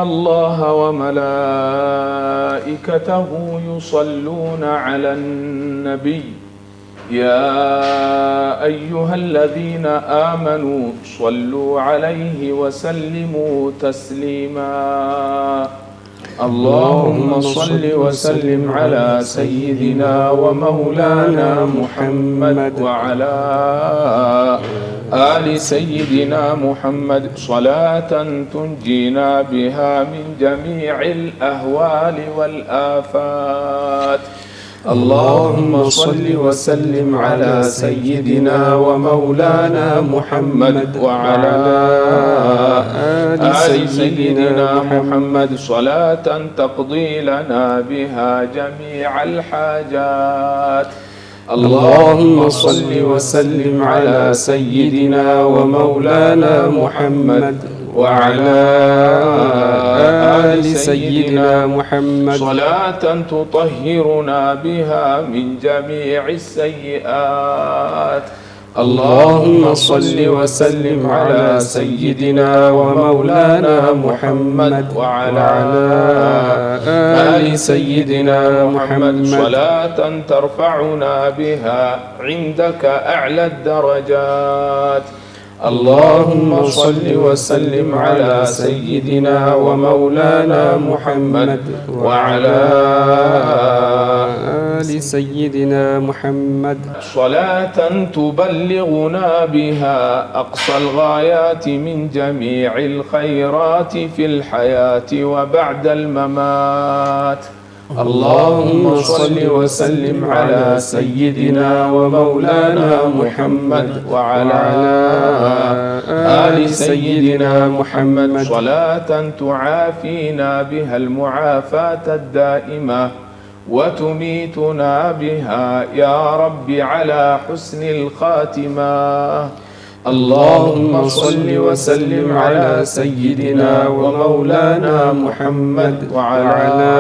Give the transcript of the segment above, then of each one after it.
الله وملائكته يصلون على النبي يا أيها الذين آمنوا صلوا عليه وسلموا تسليما اللهم صل وسلم على سيدنا ومولانا محمد وعلى آل سيدنا محمد صلاة تنجينا بها من جميع الأهوال والآفات اللهم صل وسلم على سيدنا ومولانا محمد وعلى آل سيدنا محمد صلاة تقضي لنا بها جميع الحاجات اللهم صل وسلم على سيدنا ومولانا محمد وعلى آل سيدنا محمد صلاة تطهرنا بها من جميع السيئات اللهم صل وسلم على سيدنا ومولانا محمد وعلى آل سيدنا محمد صلاة ترفعنا بها عندك أعلى الدرجات اللهم صل وسلم على سيدنا ومولانا محمد وعلى آل سيدنا محمد صلاة تبلغنا بها أقصى الغايات من جميع الخيرات في الحياة وبعد الممات اللهم صل وسلم على سيدنا ومولانا محمد وعلى آل سيدنا محمد صلاة تعافينا بها المعافاة الدائمة وتميتنا بها يا رب على حسن الخاتمة اللهم صل وسلم على سيدنا ومولانا محمد وعلى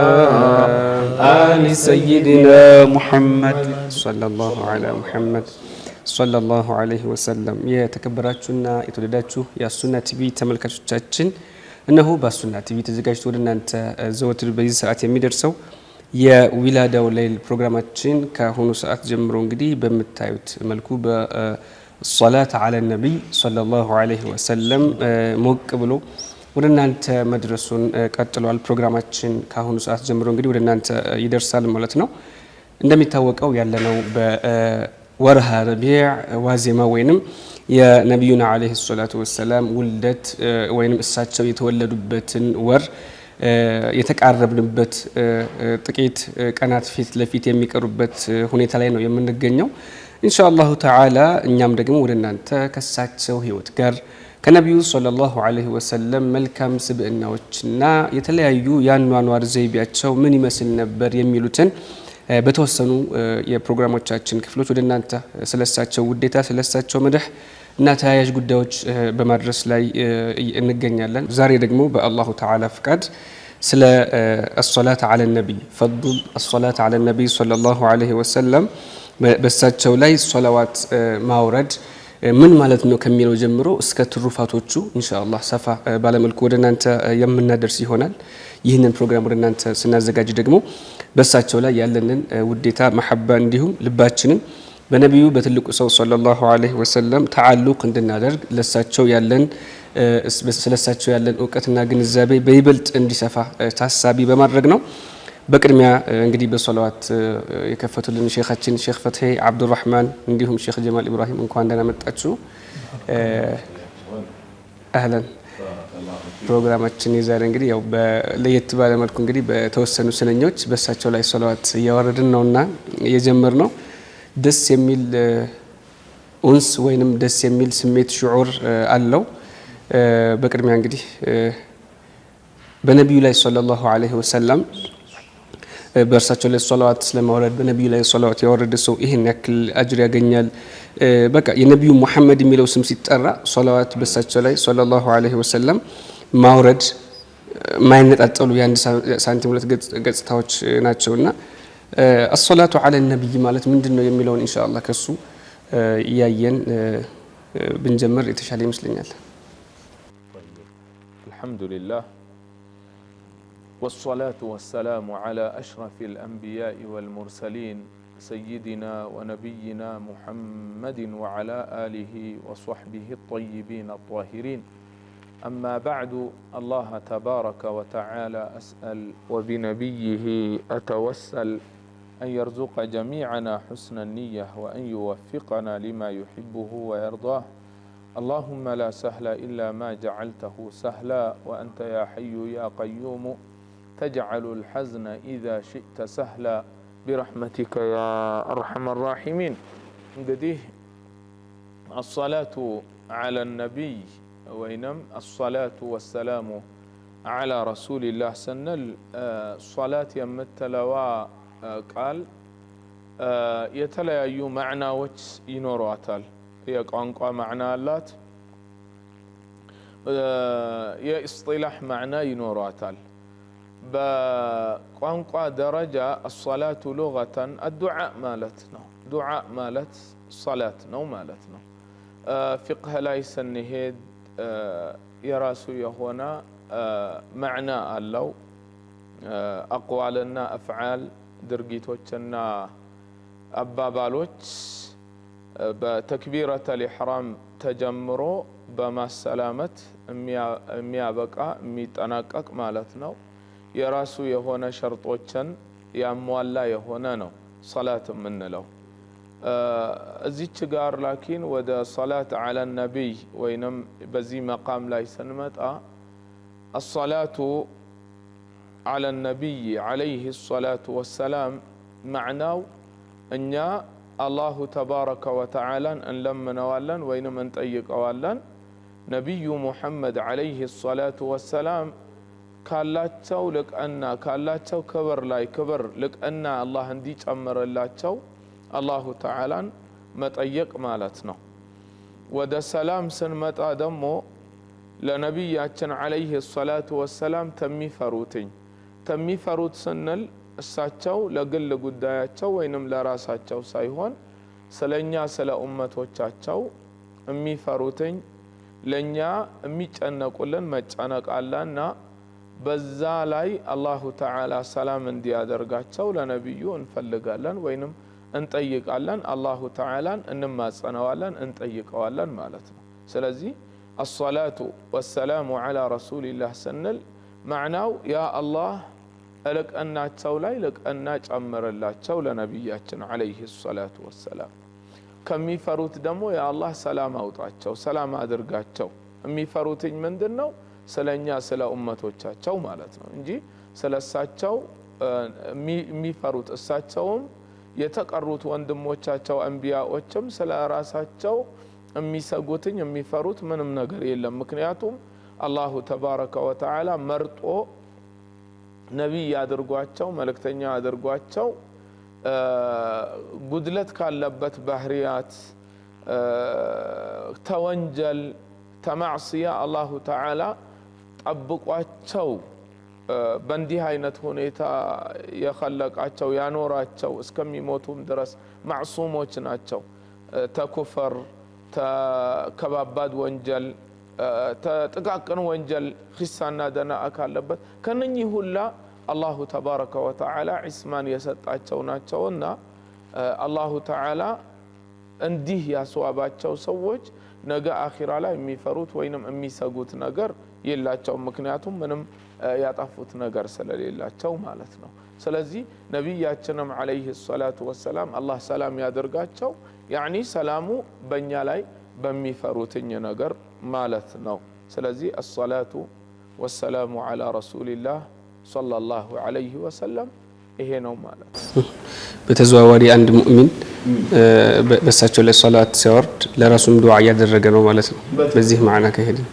آل سيدنا محمد صلى الله على محمد صلى الله عليه وسلم የተከበራችሁና የተወደዳችሁ የሱና ቲቪ ተመልካቾቻችን እነሆ በሱና ቲቪ ተዘጋጅቶ ወደ እናንተ ዘወትር በዚህ ሰዓት የሚደርሰው የዊላዳው ሌይል ፕሮግራማችን ከሆኑ ሰዓት ጀምሮ እንግዲህ በመታዩት መልኩ በሶላት አለ ነብይ ሰለላሁ ዐለይሂ ወሰለም ሞቅ ብሎ ወደ እናንተ መድረሱን ቀጥሏል። ፕሮግራማችን ከሆኑ ሰዓት ጀምሮ እንግዲህ ወደ እናንተ ይደርሳል ማለት ነው። እንደሚታወቀው ያለነው በወርሃ ረቢዕ ዋዜማ ወይንም የነብዩና ዐለይሂ ሰላቱ ወሰለም ውልደት ወይንም እሳቸው የተወለዱበትን ወር የተቃረብንበት ጥቂት ቀናት ፊት ለፊት የሚቀሩበት ሁኔታ ላይ ነው የምንገኘው። ኢንሻአላሁ ተዓላ እኛም ደግሞ ወደ እናንተ ከሳቸው ህይወት ጋር ከነብዩ ሰለላሁ ዐለይሂ ወሰለም መልካም ስብዕናዎችና የተለያዩ ያኗኗር ዘይቤያቸው ምን ይመስል ነበር የሚሉትን በተወሰኑ የፕሮግራሞቻችን ክፍሎች ወደ እናንተ ስለሳቸው ውዴታ ስለሳቸው መድህ እና ተያያዥ ጉዳዮች በማድረስ ላይ እንገኛለን። ዛሬ ደግሞ በአላሁ ተዓላ ፍቃድ ስለ الصلاه على النبي فضل الصلاه على النبي صلى الله عليه وسلم በሳቸው ላይ ሶላዋት ማውረድ ምን ማለት ነው ከሚለው ጀምሮ እስከ ትሩፋቶቹ ኢንሻአላህ ሰፋ ባለመልኩ ወደ እናንተ የምናደርስ ይሆናል። ይህንን ፕሮግራም ወደ እናንተ ስናዘጋጅ ደግሞ በሳቸው ላይ ያለንን ውዴታ መሐባ እንዲሁም ልባችንን በነብዩ በትልቁ ሰው ሰለላሁ ዐለይሂ ወሰለም ተዓልቅ እንድናደርግ ለሳቸው ያለን ስለሳቸው ያለን ዕውቀትና ግንዛቤ በይበልጥ እንዲሰፋ ታሳቢ በማድረግ ነው። በቅድሚያ እንግዲህ በሶላዋት የከፈቱልን ሼኻችን ሼኽ ፈትሂ አብዱራህማን እንዲሁም ሼኽ ጀማል ኢብራሂም እንኳን ደህና መጣችሁ። አህለን። ፕሮግራማችን የዛሬ እንግዲህ ያው በለየት ባለ መልኩ እንግዲህ በተወሰኑ ስነኞች በሳቸው ላይ ሶላዋት እያወረድን ነውና የጀመርነው ደስ የሚል ኡንስ ወይንም ደስ የሚል ስሜት ሽዑር አለው። በቅድሚያ እንግዲህ በነብዩ ላይ ሰለላሁ ዐለይሂ ወሰለም በእርሳቸው ላይ ሶላዋት ስለማውረድ በነብዩ ላይ ሶላዋት ያወረደ ሰው ይሄን ያክል አጅር ያገኛል። በቃ የነብዩ መሐመድ የሚለው ስም ሲጠራ ሶላዋት በእርሳቸው ላይ ሰለላሁ ዐለይሂ ወሰለም ማውረድ ማይነጣጠሉ የአንድ ሳንቲም ሁለት ገጽታዎች ናቸውና الصلاه على النبي ማለት ምንድነው የሚለውን ኢንሻአላህ ከሱ ያየን ብንጀምር የተሻለ ይመስለኛል። الحمد لله والصلاة والسلام على أشرف الأنبياء والمرسلين سيدنا ونبينا محمد وعلى آله وصحبه الطيبين الطاهرين. أما بعد، الله تبارك وتعالى أسأل وبنبيه أتوسل أن يرزق جميعنا حسن النية وأن يوفقنا لما يحبه ويرضاه. اللهم لا سهل إلا ما جعلته سهلا وأنت يا حي يا قيوم تجعل الحزن إذا شئت سهلا برحمتك يا أرحم الراحمين. እንግዲህ الصلاة على النبي وينم الصلاة والسلام على رسول الله سنل الصلاة يمتلوا قال የተለያዩ ማዕናዎች ይኖሯታል። የቋንቋ ማዕና አላት፣ የእስጢላህ ማዕና ይኖሯታል። በቋንቋ ደረጃ الصلاة لغة الدعاء ማለት ነው። ዱዓእ ማለት ሶላት ነው ማለት ነው። ፊቅህ ላይ ስንሄድ የራሱ የሆነ ማዕና አለው። አቅዋልና አፍዓል ድርጊቶችና አባባሎች በተክቢረተል ኢሕራም ተጀምሮ በማሰላመት የሚያበቃ የሚጠናቀቅ ማለት ነው። የራሱ የሆነ ሸርጦችን ያሟላ የሆነ ነው ሶላት የምንለው። እዚች ጋር ላኪን ወደ ሶላት ዐለ ነቢይ ወይንም በዚህ መቃም ላይ ስንመጣ الصلاة على النبي عليه الصلاة والسلام معناه أن الله تبارك وتعالى أن لم نوالن وين من تأيق أوالن نبي محمد عليه الصلاة والسلام كالاتشو لك أن كالاتشو كبر لاي كبر لك أن الله هنديج أمر اللاتشو الله تعالى متأيق مالتنا ودا سلام سنمت آدمو لنبياتنا عليه الصلاة والسلام تمي فروتين تمي فروت سنل እሳቸው ለግል ጉዳያቸው ወይንም ለራሳቸው ሳይሆን ስለኛ ስለ ኡመቶቻቸው የሚፈሩትኝ ለኛ የሚጨነቁልን መጨነቅ አለና በዛ ላይ አላሁ ተዓላ ሰላም እንዲያደርጋቸው ለነብዩ እንፈልጋለን ወይንም እንጠይቃለን። አላሁ ተዓላን እንማጸነዋለን እንጠይቀዋለን ማለት ነው። ስለዚህ الصلاة والسلام على رسول الله سنل معناه يا الله لك أن تولي لك أن تأمر الله تولى نبياتنا عليه الصلاة والسلام كم يفروت دمو يا الله سلام أوطاتشو سلام أدرقاتشو أمي فروتين من دنو سلنيا سلا أمتوچاتشو مالتنا انجي سلا ساتشو مي فروت الساتشوهم يتقرروت وندموچاتشو أنبياء وچم سلا راساتشو أمي ساقوتين أمي فروت منم نقر إلا مكنياتهم الله تبارك وتعالى مرتو ነቢይ ያድርጓቸው መልእክተኛ ያድርጓቸው ጉድለት ካለበት ባህሪያት ተወንጀል ተማዕሲያ አላሁ ተዓላ ጠብቋቸው በእንዲህ አይነት ሁኔታ የኸለቃቸው ያኖራቸው እስከሚሞቱም ድረስ ማዕሱሞች ናቸው። ተኩፈር ተከባባድ ወንጀል ጥቃቅን ወንጀል ኺሳና ደናአ ካለበት ከነኚህ ሁላ አላሁ ተባረከ ወተዓላ ዒስማን የሰጣቸው ናቸውና አላሁ ተዓላ እንዲህ ያስዋባቸው ሰዎች ነገ አኺራ ላይ የሚፈሩት ወይንም የሚሰጉት ነገር የላቸው። ምክንያቱም ምንም ያጣፉት ነገር ስለሌላቸው ማለት ነው። ስለዚህ ነቢያችንም ዐለይሂ ሰላቱ ወሰላም አላህ ሰላም ያደርጋቸው ያኒ ሰላሙ በእኛ ላይ በሚፈሩትኝ ነገር ማለት ነው። ስለዚህ الصلاة والسلام على رسول الله صلى الله عليه وسلم ይሄ ነው ማለት በተዘዋዋሪ አንድ ሙእሚን በሳቸው ላይ ሶላት ሲያወርድ ለራሱም ዱዓ ያደረገ ነው ማለት ነው። በዚህ ማዕና ከሄድን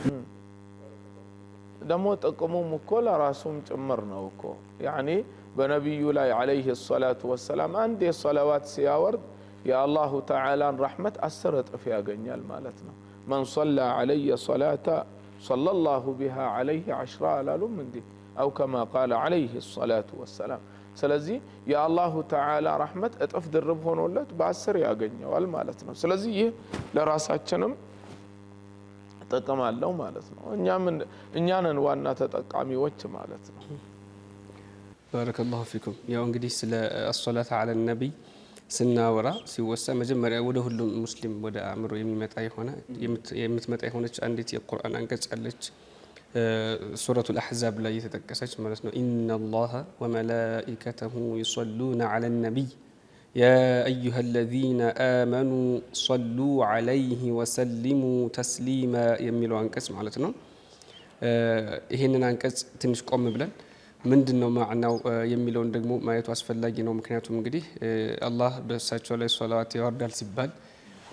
ደግሞ ጥቅሙም እኮ ለራሱም ጭምር ነው እኮ ያኒ በነብዩ ላይ عليه الصلاة والسلام አንድ የሶላዋት ሲያወርድ የአላሁ ተዓላን ረሕመት 10 እጥፍ ያገኛል ማለት ነው። من صلى علي صلاة صلى الله بها عليه 10 አላሉም እንዴ? أو كما قال عليه الصلاة والسلام ስለዚህ የአላሁ ተዓላ ረሕመት እጥፍ ድርብ ሆኖለት በ10 ያገኘዋል ማለት ነው። ስለዚህ ይህ ለራሳችንም ጥቅም አለው ማለት ነው። እኛንን ዋና ተጠቃሚዎች ማለት ነው። ባረከላሁ ፊኩም። ያው እንግዲህ ስለ አሶላት አለ ነቢይ ስናወራ ሲወሳ መጀመሪያ ወደ ሁሉም ሙስሊም ወደ አእምሮ የምትመጣ የሆነች አንዲት የቁርአን አንቀጽ አለች። ሱረቱል አሕዛብ ላይ የተጠቀሰች ማለት ነው። ኢነላሀ ወመላኢከተሁ ዩሰሉነ ዐለ ነቢይ ያ አዩሀ ለዚነ አመኑ ሰሉ ዐለይሂ ወሰሊሙ ተስሊማ የሚለው አንቀጽ ማለት ነው። ይህንን አንቀጽ ትንሽ ቆም ብለን ምንድን ነው ማዕናው የሚለውን ደግሞ ማየቱ አስፈላጊ ነው። ምክንያቱም እንግዲህ አላህ በእሳቸው ላይ ሶላዋት ያወርዳል ሲባል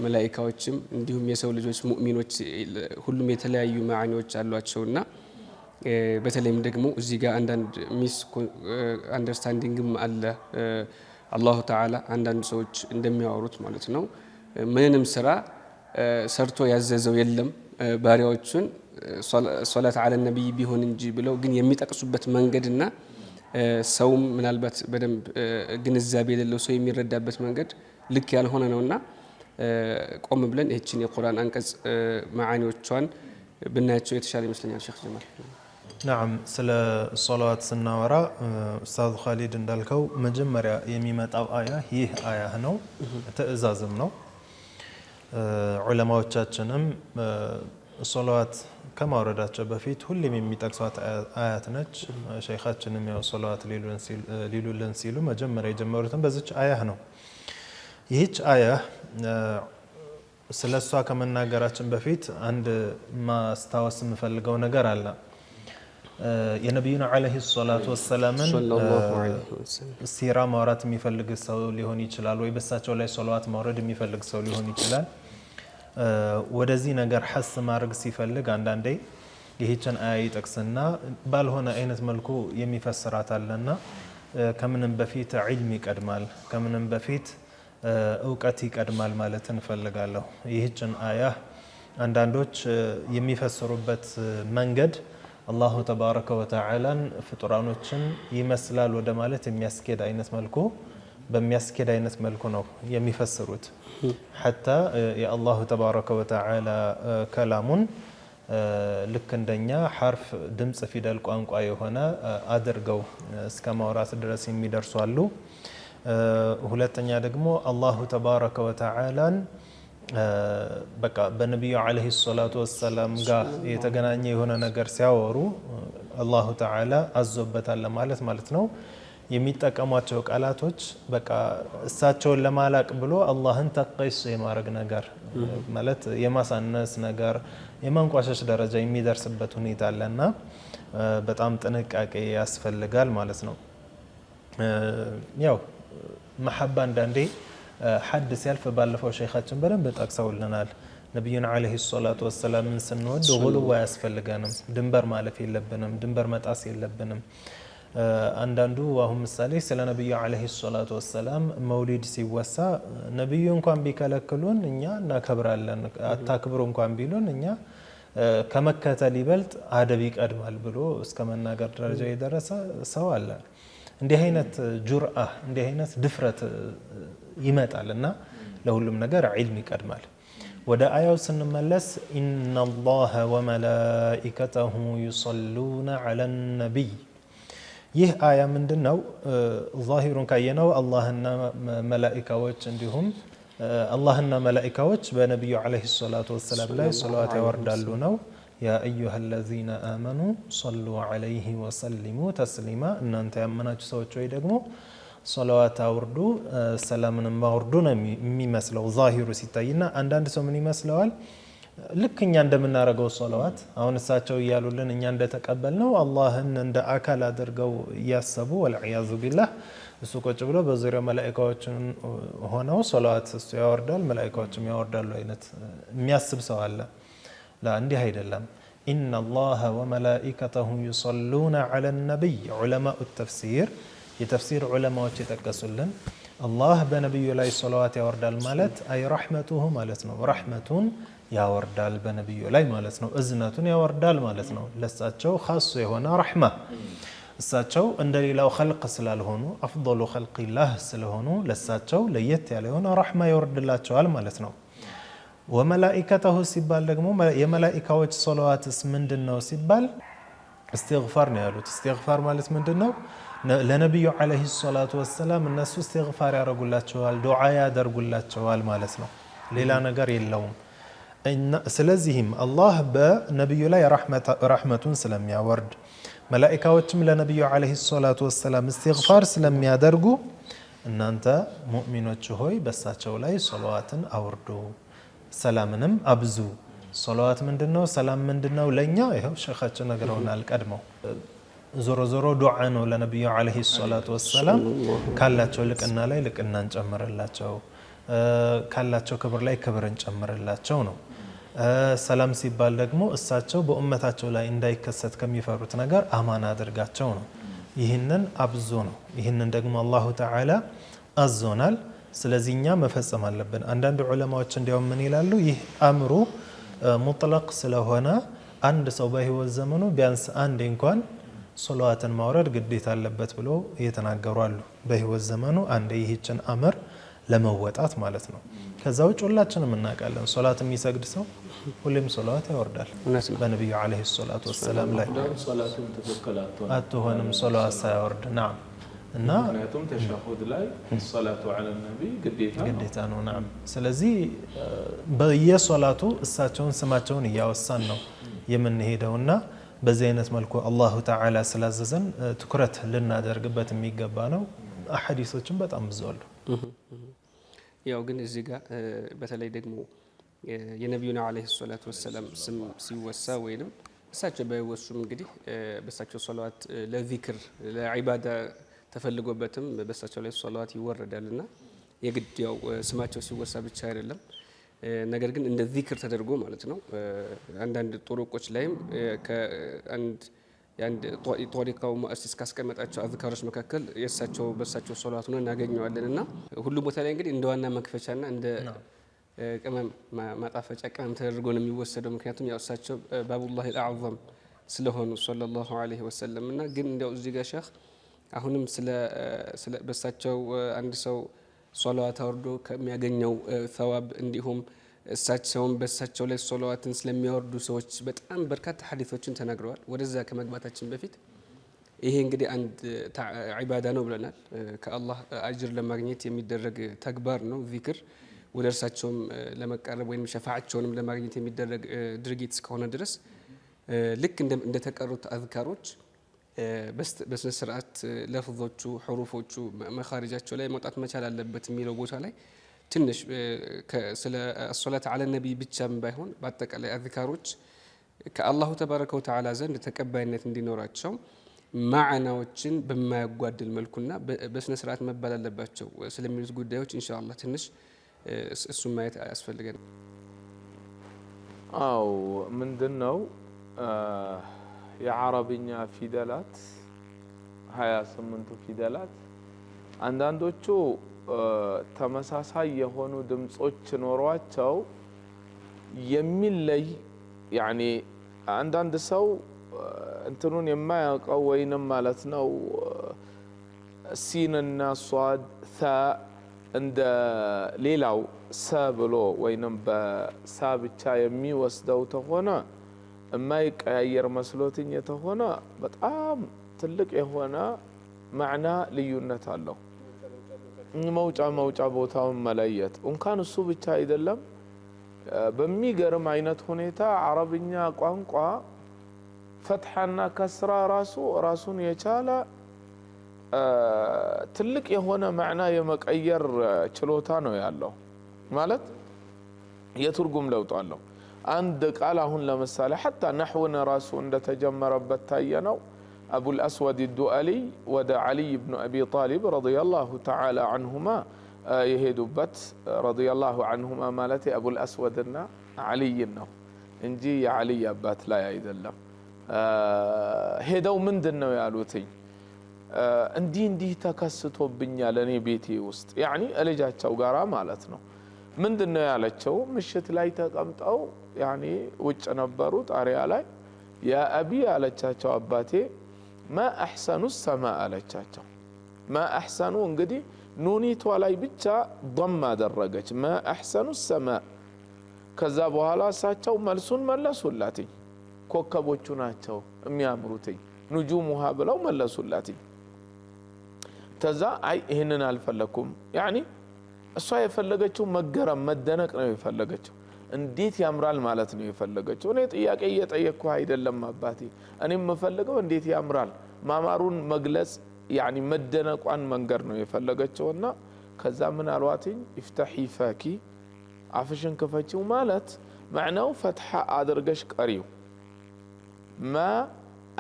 መላኢካዎችም እንዲሁም የሰው ልጆች ሙእሚኖች ሁሉም የተለያዩ ማዕኒዎች አሏቸውና በተለይም ደግሞ እዚህ ጋር አንዳንድ ሚስ አንደርስታንዲንግም አለ። አላሁ ተዓላ አንዳንድ ሰዎች እንደሚያወሩት ማለት ነው ምንንም ስራ ሰርቶ ያዘዘው የለም ባሪያዎቹን ሶላት አለ ነቢይ ቢሆን እንጂ ብለው ግን የሚጠቅሱበት መንገድና ሰውም ምናልባት በደንብ ግንዛቤ የሌለው ሰው የሚረዳበት መንገድ ልክ ያልሆነ ነውና ቆም ብለን ይህችን የቁርአን አንቀጽ ማዓኒዎቿን ብናያቸው የተሻለ ይመስለኛል። ሼክ ጀማል ናም ስለ ሶላዋት ስናወራ ኡስታዝ ኻሊድ እንዳልከው መጀመሪያ የሚመጣው አያ ይህ አያ ነው፣ ትዕዛዝም ነው። ዑለማዎቻችንም ሶላዋት ከማውረዳቸው በፊት ሁሌም የሚጠቅሷት አያት ነች። ሸይኻችንም ያው ሶላዋት ሊሉልን ሲሉ መጀመሪያ የጀመሩትን በዚች አያ ነው። ይህች አያ ስለ እሷ ከመናገራችን በፊት አንድ ማስታወስ የምፈልገው ነገር አለ። የነቢዩና ዓለይሂ ሰላቱ ወሰላምን ሲራ ማውራት የሚፈልግ ሰው ሊሆን ይችላል፣ ወይ በሳቸው ላይ ሶላዋት ማውረድ የሚፈልግ ሰው ሊሆን ይችላል። ወደዚህ ነገር ሐስ ማድረግ ሲፈልግ አንዳንዴ ይህችን አያ ይጠቅስና ባልሆነ አይነት መልኩ የሚፈስራት አለና ከምንም በፊት ዒልም ይቀድማል፣ ከምንም በፊት እውቀት ይቀድማል ማለት እንፈልጋለሁ። ይህችን አያ አንዳንዶች የሚፈስሩበት መንገድ አላሁ ተባረከ ወተዓላን ፍጡራኖችን ይመስላል ወደ ማለት በሚያስኬድ አይነት መልኩ ነው የሚፈስሩት። ሐታ የአላሁ ተባረከ ወተዓላ ከላሙን ልክ እንደኛ ሐርፍ ድምፅ ፊደል ቋንቋ የሆነ አድርገው እስከ ማውራት ድረስ የሚደርሱ አሉ። ሁለተኛ ደግሞ አላሁ ተባረከ ወተዓላን በቃ በነቢዩ ዓለይሂ ሰላቱ ወሰላም ጋር የተገናኘ የሆነ ነገር ሲያወሩ አላሁ ተዓላ አዞበታል ማለት ነው። የሚጠቀሟቸው ቃላቶች በቃ እሳቸውን ለማላቅ ብሎ አላህን ተቀይስ የማድረግ ነገር ማለት የማሳነስ ነገር የማንቋሸሽ ደረጃ የሚደርስበት ሁኔታ አለና በጣም ጥንቃቄ ያስፈልጋል ማለት ነው። ያው መሐባ አንዳንዴ ሐድ ሲያልፍ ባለፈው ሸይኻችን በደንብ ጠቅሰውልናል። ነቢዩን ዓለይሂ ሰላቱ ወሰላምን ስንወድ ጉሉው አያስፈልገንም፣ ድንበር ማለፍ የለብንም፣ ድንበር መጣስ የለብንም። አንዳንዱ አሁን ምሳሌ ስለ ነቢዩ ዓለይሂ ሰላቱ ወሰላም መውሊድ ሲወሳ ነቢዩ እንኳን ቢከለክሉን እኛ እናከብራለን፣ አታክብሩ እንኳን ቢሉን እኛ ከመከተል ይበልጥ አደብ ይቀድማል ብሎ እስከ መናገር ደረጃ የደረሰ ሰው አለ። እንዲህ አይነት ጁርአ እንዲህ አይነት ድፍረት ይመጣል እና ለሁሉም ነገር ዒልም ይቀድማል። ወደ አያው ስንመለስ ኢነላሀ ወመላኢከተሁ ዩሰሉነ ዐለ ነቢይ። ይህ አያ ምንድን ነው? ዛሂሩን ካየነው አላህና መላኢካዎች እንዲሁም አላህና መላኢካዎች በነቢዩ ዓለይሂ ሰላቱ ወሰላም ላይ ሰላዋት ያወርዳሉ ነው። ያ አዩሀ ለዚነ አመኑ ሰሉ ዐለይሂ ወሰሊሙ ተስሊማ። እናንተ ያመናችሁ ሰዎች ወይ ደግሞ ሰላዋት አውርዱ ሰላምንም አውርዱ ነው የሚመስለው ዛሂሩ ሲታይና፣ አንዳንድ ሰው ምን ይመስለዋል? ልክ እኛ እንደምናደርገው ሰላዋት አሁን እሳቸው እያሉልን እኛ እንደተቀበልነው አላህን እንደ አካል አድርገው እያሰቡ ወልዒያዙ ቢላህ እሱ ቁጭ ብሎ በዙሪያው መላኢካዎችን ሆነው ሰላዋት እሱ ያወርዳል መላኢካዎችም ያወርዳሉ አይነት የሚያስብ ሰው አለ። ላ እንዲህ አይደለም። ኢነላሀ ወመላኢከተሁ ዩሰሉነ ዐለ ነቢይ። ዑለማኡ ተፍሲር የተፍሲር ዑለማዎች የጠቀሱልን አላህ በነቢዩ ላይ ሰላዋት ያወርዳል ማለት አይ ረሕመቱሁ ማለት ነው። ረሕመቱን ያወርዳል በነቢዩ ላይ ማለት ነው። እዝነቱን ያወርዳል ማለት ነው። ለሳቸው ኻሱ የሆነ ረሕማ እሳቸው እንደ ሌላው ኸልቅ ስላልሆኑ አፍضሉ ኸልቂላህ ስለሆኑ ለሳቸው ለየት ያለ የሆነ ረሕማ ይወርድላቸዋል ማለት ነው። ወመላኢከተሁ ሲባል ደግሞ የመላኢካዎች ሰላዋትስ ምንድን ነው ሲባል እስትግፋር ነው ያሉት። እስትግፋር ማለት ምንድን ነው? ለነብዩ አለይሂ ሰላቱ ወሰላም እነሱ እስትግፋር ያደርጉላቸዋል፣ ዱዓ ያደርጉላቸዋል ማለት ነው። ሌላ ነገር የለውም። ስለዚህም አላህ በነብዩ ላይ ረሕመቱን ስለሚያወርድ መላኢካዎችም ለነብዩ አለይሂ ሰላቱ ወሰላም እስትግፋር ስለሚያደርጉ እናንተ ሙእሚኖች ሆይ በሳቸው ላይ ሶላዋትን አውርዱ፣ ሰላምንም አብዙ። ሶላዋት ምንድነው? ሰላም ምንድነው? ለኛ ይሄው ሸኻችን ነግረውናል ቀድመው። ዞሮ ዞሮ ዱዓ ነው ለነብዩ አለይሂ ሰላቱ ወሰላም ካላቸው ልቅና ላይ ልቅና እንጨምርላቸው፣ ካላቸው ክብር ላይ ክብር እንጨምርላቸው ነው። ሰላም ሲባል ደግሞ እሳቸው በኡመታቸው ላይ እንዳይከሰት ከሚፈሩት ነገር አማና አድርጋቸው ነው። ይህንን አብዞ ነው። ይህንን ደግሞ አላሁ ተዓላ አዞናል። ስለዚህ እኛ መፈጸም አለብን። አንዳንድ ዑለማዎች እንዲያውም ምን ይላሉ? ይህ አምሩ ሙጥለቅ ስለሆነ አንድ ሰው በህይወት ዘመኑ ቢያንስ አንድ እንኳን ሶላዋትን ማውረድ ግዴታ አለበት ብሎ እየተናገሩ አሉ። በህይወት ዘመኑ አንድ ይህችን አምር ለመወጣት ማለት ነው። ከዛ ውጭ ሁላችንም እናውቃለን፣ ሶላት የሚሰግድ ሰው ሁሌም ሶላዋት ያወርዳል። በነብዩ አለይሂ ሰላቱ ወሰላም ላይ አትሆንም ሶላዋት ሳያወርድ ናም። እና ምክንያቱም ተሸሁድ ላይ ሶላቱ ዐለ ነቢ ግዴታ ነው። ናም። ስለዚህ በየሶላቱ እሳቸውን ስማቸውን እያወሳን ነው የምንሄደውና በዚህ አይነት መልኩ አላሁ ተዓላ ስላዘዘን ትኩረት ልናደርግበት የሚገባ ነው። አሐዲሶችን በጣም ብዙ አሉ። ያው ግን እዚህ ጋር በተለይ ደግሞ የነቢዩና አለይሂ ሰላቱ ወሰላም ስም ሲወሳ ወይንም እሳቸው ባይወሱም እንግዲህ በእሳቸው ሶላዋት ለዚክር ለዒባዳ ተፈልጎበትም በእሳቸው ላይ ሶላዋት ይወረዳልና የግድ ያው ስማቸው ሲወሳ ብቻ አይደለም። ነገር ግን እንደ ዚክር ተደርጎ ማለት ነው። አንዳንድ ጡሩቆች ላይም የአንድ ጦሪቃው ሙአሲስ ካስቀመጣቸው አዝካሮች መካከል የእሳቸው በእሳቸው ሶላዋት ነው እናገኘዋለን። እና ሁሉም ቦታ ላይ እንግዲህ እንደ ዋና መክፈቻና እንደ ቅመም ማጣፈጫ ቅመም ተደርጎ ነው የሚወሰደው። ምክንያቱም ያው እሳቸው ባቡላሂል አዕዘም ስለሆኑ ሰለላሁ ዐለይሂ ወሰለም። እና ግን እንዲያው እዚህ ጋር ሼኽ አሁንም ስለ በእሳቸው አንድ ሰው ሶላዋት አውርዶ ከሚያገኘው ተዋብ እንዲሁም እሳቸውም በእሳቸው ላይ ሶላዋትን ስለሚያወርዱ ሰዎች በጣም በርካታ ሐዲሶችን ተናግረዋል። ወደዛ ከመግባታችን በፊት ይሄ እንግዲህ አንድ ዒባዳ ነው ብለናል። ከአላህ አጅር ለማግኘት የሚደረግ ተግባር ነው ዚክር። ወደ እርሳቸውም ለመቃረብ ወይም ሸፋዓቸውንም ለማግኘት የሚደረግ ድርጊት እስከሆነ ድረስ ልክ እንደተቀሩት አዝካሮች በስነ ስርዓት ለፍዞቹ ሑሩፎቹ መኻሪጃቸው ላይ መውጣት መቻል አለበት የሚለው ቦታ ላይ ትንሽ ስለ ሶላት ዐለ ነቢ ብቻም ባይሆን በአጠቃላይ አዝካሮች ከአላሁ ተባረከ ወተዓላ ዘንድ ተቀባይነት እንዲኖራቸው ማዕናዎችን በማያጓድል መልኩና በስነ ስርዓት መባል አለባቸው ስለሚሉት ጉዳዮች ኢንሻአላህ ትንሽ እሱን ማየት ያስፈልገናል። አው ምንድነው የአረብኛ ፊደላት 28ቱ ፊደላት አንዳንዶቹ ተመሳሳይ የሆኑ ድምጾች ኖሯቸው የሚለይ ያኒ አንዳንድ ሰው እንትኑን የማያውቀው ወይንም ማለት ነው ሲንና ሷድ ታ እንደ ሌላው ሰ ብሎ ወይንም በሳ ብቻ የሚወስደው ተሆነ የማይቀያየር መስሎትኝ የተሆነ በጣም ትልቅ የሆነ ማዕና ልዩነት አለው። መውጫ ቦታውን መለየት እንኳን እሱ ብቻ አይደለም። በሚገርም አይነት ሁኔታ አረብኛ ቋንቋ ፈትሐና ከስራ ራሱን የቻለ ትልቅ የሆነ ማዕና የመቀየር ችሎታ ነው ያለው። ማለት የትርጉም ለውጥ አለው። አንድ ቃል አሁን ለምሳሌ ሐታ ነህውን ራሱ እንደተጀመረበት ታየነው። አቡል አስወድ ዱአሊ ወደ ዓሊይ ብኑ አቢ ጣሊብ ረዲየላሁ ተዓላ አንሁማ የሄዱበት ረዲየላሁ አንሁማ ማለት አቡል አስወድና ዓሊይን ነው እንጂ የዓሊይ አባት ላይ አይደለም። ሄደው ምንድነው ያሉትኝ? እንዲህ ተከስቶብኛል እኔ ቤቴ ውስጥ ያኒ ልጃቸው ጋራ ማለት ነው። ምንድነው ያለቸው? ምሽት ላይ ተቀምጠው ያኒ ውጭ ነበሩ ጣሪያ ላይ። ያ አቢ አለቻቸው፣ አባቴ ማ አሕሰኑ ሰማ አለቻቸው። ማ አሕሰኑ እንግዲህ ኑኒቷ ላይ ብቻ ضم አደረገች። ማ አሕሰኑ ሰማ። ከዛ በኋላ እሳቸው መልሱን መለሱላትኝ። ኮከቦቹ ናቸው የሚያምሩትኝ ኑጁሙሃ ብለው መለሱላትኝ። ተዛ አይ ይሄንን አልፈለኩም ያኒ እሷ የፈለገችው መገረም መደነቅ ነው የፈለገችው እንዴት ያምራል ማለት ነው የፈለገችው እኔ ጥያቄ እየጠየቅኩ አይደለም አባቴ እኔም መፈልገው እንዴት ያምራል ማማሩን መግለጽ ያኒ መደነቋን መንገር ነው የፈለገችውና ከዛ ምን አልዋትኝ افتحي فاكي አፍሽን ከፈቺው ማለት معناه فتح አድርገሽ ቀሪው ما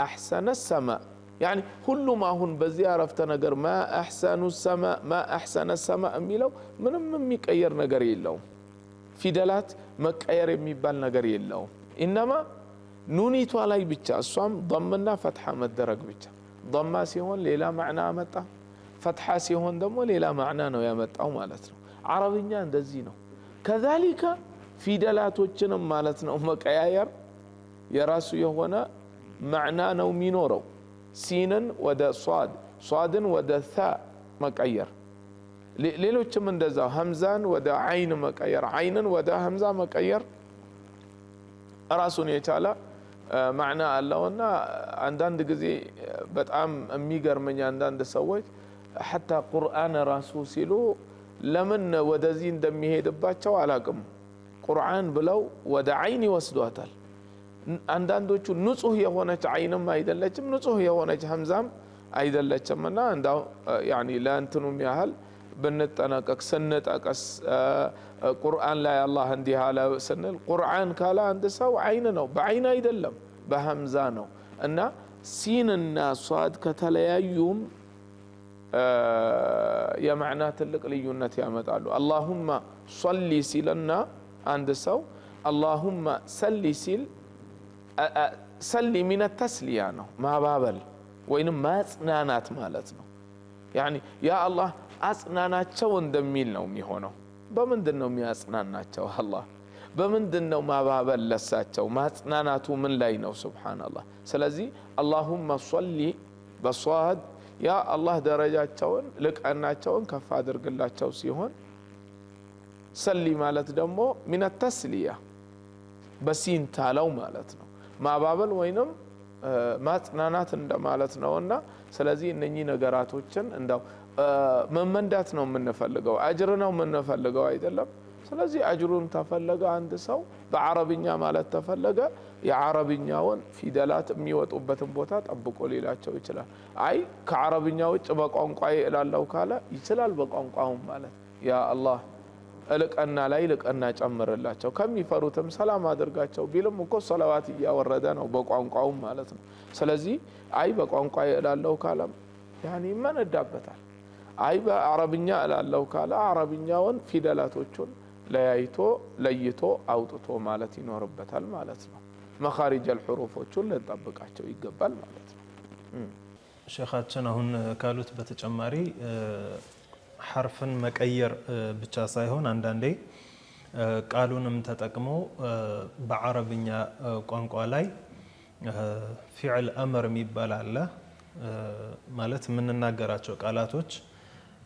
احسن السماء يعني كل ما هون بزي عرفت نجر ما احسن السماء ما احسن السماء የሚለው ምንም የሚቀየር ነገር የለውም ፊደላት መቀየር የሚባል ነገር የለውም انما ኑኒቷ ላይ ብቻ እሷም ضمና فتح መደረግ ብቻ ضማ ሲሆን ሌላ ማዕና አመጣ فتح ሲሆን ደግሞ ሌላ ማዕና ነው ያመጣው ማለት ነው አረብኛ እንደዚህ ነው كذلك ፊደላቶችንም ማለት ነው መቀያየር የራሱ የሆነ ማዕና ነው የሚኖረው ሲንን ወደ ሷድ ሷድን ወደ ታ መቀየር ሌሎችም እንደዛው ሐምዛን ወደ አይን መቀየር አይንን ወደ ሐምዛ መቀየር ራሱን የቻለ ማዕና አለውና አንዳንድ ጊዜ በጣም የሚገርመኝ አንዳንድ ሰዎች حتى ቁርአን ራሱ ሲሉ ለምን ወደዚህ እንደሚሄድባቸው አላቅም ቁርአን ብለው ወደ አይን ይወስዷታል አንዳንዶቹ ንጹህ የሆነች አይንም አይደለችም ንጹህ የሆነች ሐምዛም አይደለችምና እንዳው ያኒ ለእንትኑም ያህል ብንጠነቀቅ ስንጠቀስ ቁርአን ላይ አላህ እንዲህ አለ ስንል ቁርአን ካለ አንድ ሰው አይን ነው በአይን አይደለም በሐምዛ ነው እና ሲንና ሷድ ከተለያዩም የማዕና ትልቅ ልዩነት ያመጣሉ اللهم صل ሲልና አንድ ሰው اللهم صل ሲል ሰሊ ሚነ ተስሊያ ነው ማባበል ወይንም ማጽናናት ማለት ነው ያኒ ያ አላህ አጽናናቸው እንደሚል ነው የሚሆነው በምንድነው የሚያጽናናቸው አላህ በምንድነው ማባበል ለሳቸው ማጽናናቱ ምን ላይ ነው ሱብሃንአላህ ስለዚህ اللهم صل በሷድ ያ አላህ ደረጃቸውን ልቀናቸውን ከፍ አድርግላቸው ሲሆን ሰሊ ማለት ደግሞ ሚነ ተስሊያ በሲን ታለው ማለት ነው ማባበል ወይንም ማጽናናት እንደማለት ነውና ስለዚህ እነኚህ ነገራቶችን እንዳው መመንዳት ነው የምንፈልገው አጅር ነው የምንፈልገው አይደለም ስለዚህ አጅሩን ተፈለገ አንድ ሰው በአረብኛ ማለት ተፈለገ የአረብኛውን ፊደላት የሚወጡበትን ቦታ ጠብቆ ሌላቸው ይችላል አይ ከአረብኛ ውጭ በቋንቋዬ እላለው ካለ ይችላል በቋንቋው ማለት ያ አላህ እልቀና ላይ ልቀና ጨምርላቸው ከሚፈሩትም ሰላም አድርጋቸው ቢልም እኮ ሰላዋት እያወረደ ነው በቋንቋው ማለት ነው ስለዚህ አይ በቋንቋዬ እላለው ካለ ያኒ መንዳበታል አይ በአረብኛ እላለው ካለ አረብኛውን ፊደላቶቹን ለይቶ አውጥቶ ማለት ይኖርበታል ማለት ነው መኻሪጅ الحروفዎቹን ለጠብቃቸው ይገባል ማለት ነው ሼኻችን አሁን ካሉት በተጨማሪ ሐርፍን መቀየር ብቻ ሳይሆን አንዳንዴ ቃሉንም ተጠቅሞ በአረብኛ ቋንቋ ላይ ፊዕል አምር የሚባል አለ ማለት የምንናገራቸው ቃላቶች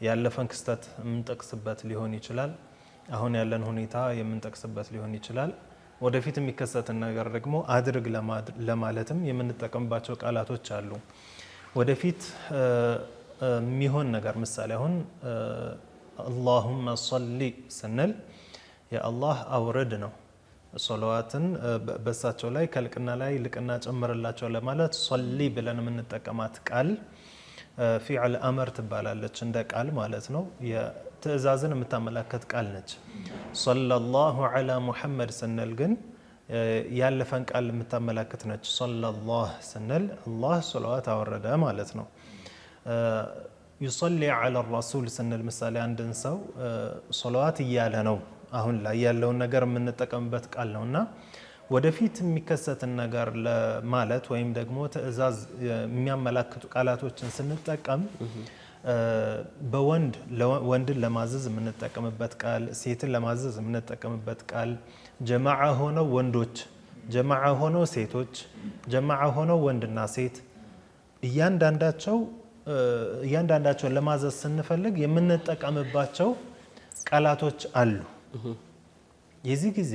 ያለፈን ክስተት የምንጠቅስበት ሊሆን ይችላል አሁን ያለን ሁኔታ የምንጠቅስበት ሊሆን ይችላል ወደፊት የሚከሰትን ነገር ደግሞ አድርግ ለማለትም የምንጠቀምባቸው ቃላቶች አሉ ወደፊት የሚሆን ነገር ምሳሌ አሁን اللهم صل ስንል የአላህ አውርድ ነው ሶላዋትን በሳቸው ላይ ከልቅና ላይ ልቅና ጨምርላቸው ለማለት ሶሊ ብለን የምንጠቀማት ቃል ፊዕል አምር ትባላለች እንደ ቃል ማለት ነው የትእዛዝን የምታመላከት ቃል ነች ሰለላሁ ዐላ ሙሐመድ ስንል ግን ያለፈን ቃል የምታመላክት ነች ሰለላሁ ስንል አላህ ሶላዋት አወረደ ማለት ነው يصلي على الرسول ስንል ምሳሌ አንድን ሰው ሶላዋት እያለ ነው አሁን ላይ ያለውን ነገር የምንጠቀምበት ቃል ነውና ወደፊት የሚከሰትን ነገር ለማለት ወይም ደግሞ ትእዛዝ የሚያመላክቱ ቃላቶችን ስንጠቀም ወንድን ለማዘዝ የምንጠቀምበት ቃል ሴትን ለማዘዝ የምንጠቀምበት ቃል ጀማዓ ሆነው ወንዶች ጀማዓ ሆነው ሴቶች ጀማዓ ሆነው ወንድና ሴት እያንዳንዳቸውን ለማዘዝ ስንፈልግ የምንጠቀምባቸው ቃላቶች አሉ የዚህ ጊዜ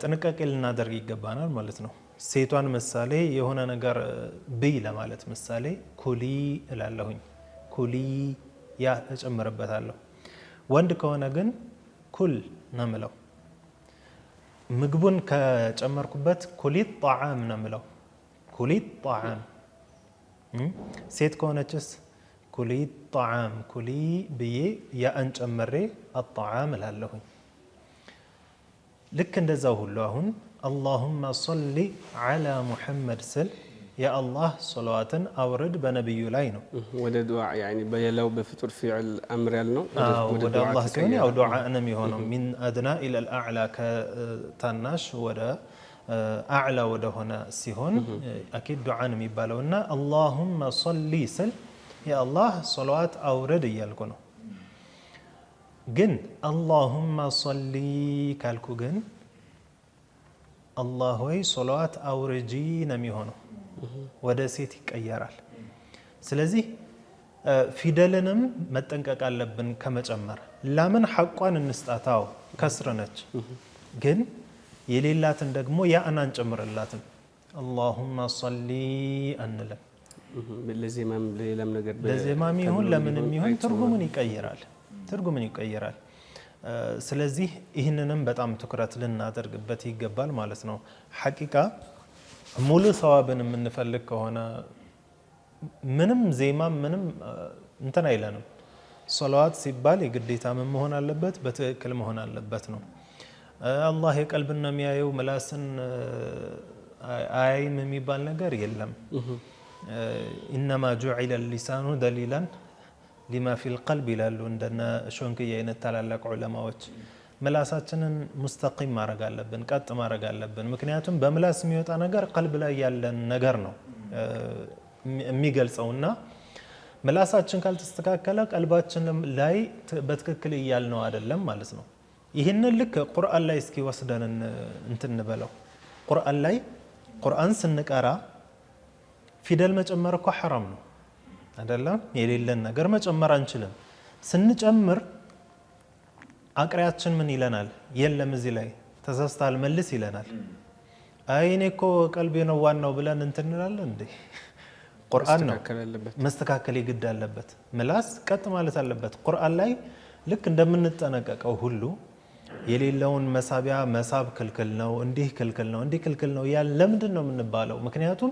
ጥንቃቄ ልናደርግ ይገባናል ማለት ነው ሴቷን ምሳሌ የሆነ ነገር ብይ ለማለት ምሳሌ ኩሊ እላለሁኝ ኩሊ ያ እጨምርበታለሁ። ወንድ ከሆነ ግን ኩል ነው የምለው። ምግቡን ከጨመርኩበት ኩሊት ጣዓም ነው የምለው። ኩሊት ጣዓም። ሴት ከሆነችስ ኩሊት ጣዓም ኩሊ ብዬ ያእን ጨምሬ አጣዓም እላለሁኝ። ልክ እንደዛው ሁሉ አሁን አላሁመ ሰሊ ዐላ ሙሐመድ ስል የአላህ ሰለዋትን አውርድ በነቢዩ ላይ ነው። ወደ ዱዓ ያኒ በሌላው በፍጡር ፊዕል አምር ያልነው ወደ አላህ ሲሆን ያው ዱዓ ነው የሚሆነው። ሚን አድና ኢለል አዕላ ከታናሽ ወደ አዕላ ወደ ሆነ ሲሆን አኪድ ዱዓ ነው የሚባለው። እና አላሁመ ሰሊ ስል የአላህ ሰለዋት አውርድ እያልኩ ነው። ግን አላሁመ ሰሊ ካልኩ ግን አላህ ወይ ሰለዋት አውርጂ ነው የሚሆነው። ወደ ሴት ይቀየራል። ስለዚህ ፊደልንም መጠንቀቅ አለብን ከመጨመር። ለምን ሐቋን እንስጣታው ከስር ነች፣ ግን የሌላትን ደግሞ ያእን አንጨምርላትም። አላሁመ ሰሊ አንልም። ለዜማም ለሌላም ነገር ለዜማም ይሁን ለምንም ይሁን ትርጉምን ይቀይራል። ስለዚህ ይህንንም በጣም ትኩረት ልናደርግበት ይገባል ማለት ነው። ሐቂቃ ሙሉ ሰዋብን የምንፈልግ ከሆነ ምንም ዜማ ምንም እንትን አይለንም። ሰለዋት ሲባል የግዴታ ምን መሆን አለበት? በትክክል መሆን አለበት ነው። አላህ የቀልብን ነው የሚያየው ምላስን አያይም የሚባል ነገር የለም። ኢነማ ጁዒለ ሊሳኑ ደሊላን ሊማ ፊል ቀልብ ይላሉ እንደነ ሾንክዬ አይነት ታላላቅ ዑለማዎች። ምላሳችንን ሙስተቂም ማድረግ አለብን፣ ቀጥ ማድረግ አለብን። ምክንያቱም በምላስ የሚወጣ ነገር ቀልብ ላይ ያለን ነገር ነው የሚገልጸውና ምላሳችን ካልተስተካከለ ቀልባችን ላይ በትክክል እያልነው አይደለም ማለት ነው። ይህንን ልክ ቁርአን ላይ እስኪ ወስደን እንትን እንበለው። ቁርአን ላይ ቁርአን ስንቀራ ፊደል መጨመር እኮ ሐራም ነው አይደለም? የሌለን ነገር መጨመር አንችልም። ስንጨምር አቅሪያችን ምን ይለናል? የለም እዚህ ላይ ተሳስተሃል መልስ ይለናል። አይ እኔ እኮ ቀልቤ ነው ዋናው ብለን እንትን እንላለን እንዴ? ቁርአን ነው መስተካከል ይግድ አለበት። ምላስ ቀጥ ማለት አለበት። ቁርአን ላይ ልክ እንደምንጠነቀቀው ሁሉ የሌለውን መሳቢያ መሳብ ክልክል ነው፣ እንዲህ ክልክል ነው፣ እንዲህ ክልክል ነው ያለ ለምንድን ነው የምንባለው? ምክንያቱም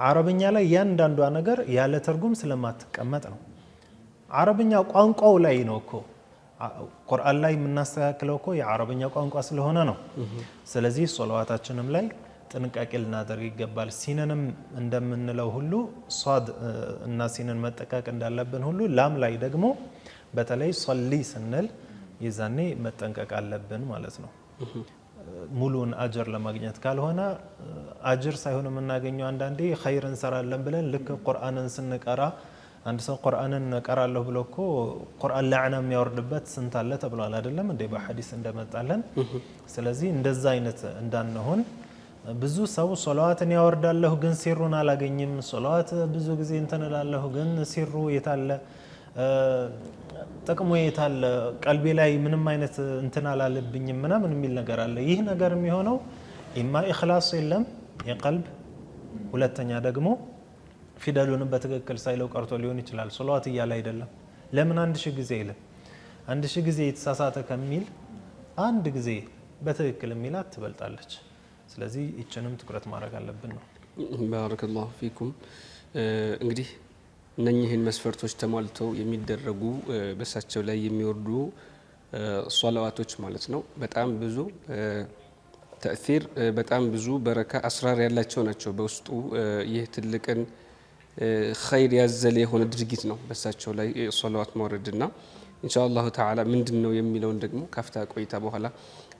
አረብኛ ላይ ያንዳንዷ ነገር ያለ ትርጉም ስለማትቀመጥ ነው። አረብኛ ቋንቋው ላይ ነው እኮ ቁርአን ላይ የምናስተካክለው እኮ የአረብኛ ቋንቋ ስለሆነ ነው። ስለዚህ ሶላዋታችንም ላይ ጥንቃቄ ልናደርግ ይገባል። ሲንንም እንደምንለው ሁሉ ሷድ እና ሲንን መጠቃቅ እንዳለብን ሁሉ ላም ላይ ደግሞ በተለይ ሶሊ ስንል ይዛኔ መጠንቀቅ አለብን ማለት ነው። ሙሉን አጅር ለማግኘት ካልሆነ አጅር ሳይሆን የምናገኘው አንዳንዴ ኸይር እንሰራለን ብለን ልክ ቁርአንን ስንቀራ አንድ ሰው ቁርአንን ቀራለሁ ብሎ እኮ ቁርአን ለዕና የሚያወርድበት ስንት አለ ተብሏል አይደለም እንዴ በሐዲስ እንደመጣለን። ስለዚህ እንደዛ አይነት እንዳንሆን ብዙ ሰው ሶላዋትን ያወርዳለሁ ግን ሲሩን አላገኝም፣ ሶላዋት ብዙ ጊዜ እንትን እላለሁ ግን ሲሩ የታለ ጥቅሙ የታለ፣ ቀልቤ ላይ ምንም አይነት እንትን አላለብኝም ምናምን የሚል ነገር አለ። ይህ ነገር የሚሆነው ኢማ ኢኽላስ የለም የቀልብ፣ ሁለተኛ ደግሞ ፊደሉንም በትክክል ሳይለው ቀርቶ ሊሆን ይችላል። ሶላዋት እያለ አይደለም። ለምን 1000 ጊዜ ይልም? 1000 ጊዜ የተሳሳተ ከሚል አንድ ጊዜ በትክክል የሚላት ትበልጣለች። ስለዚህ ይችንም ትኩረት ማድረግ አለብን ነው። ባረከላሁ ፊኩም። እንግዲህ እነኚህን መስፈርቶች ተሟልተው የሚደረጉ በሳቸው ላይ የሚወርዱ ሶላዋቶች ማለት ነው በጣም ብዙ ተእሲር፣ በጣም ብዙ በረካ፣ አስራር ያላቸው ናቸው። በውስጡ ይህ ትልቅን ኸይር ያዘለ የሆነ ድርጊት ነው በሳቸው ላይ ሶላዋት ማውረድና ኢንሻአላሁ ተዓላ ምንድን ነው የሚለውን ደግሞ ካፍታ ቆይታ በኋላ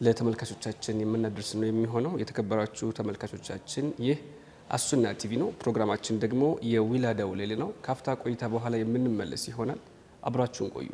ለተመልካቾቻችን የምናደርስ ነው የሚሆነው። የተከበራችሁ ተመልካቾቻችን ይህ አሱና ቲቪ ነው። ፕሮግራማችን ደግሞ የዊላዳው ሌሊት ነው። ካፍታ ቆይታ በኋላ የምንመለስ ይሆናል። አብራችሁን ቆዩ።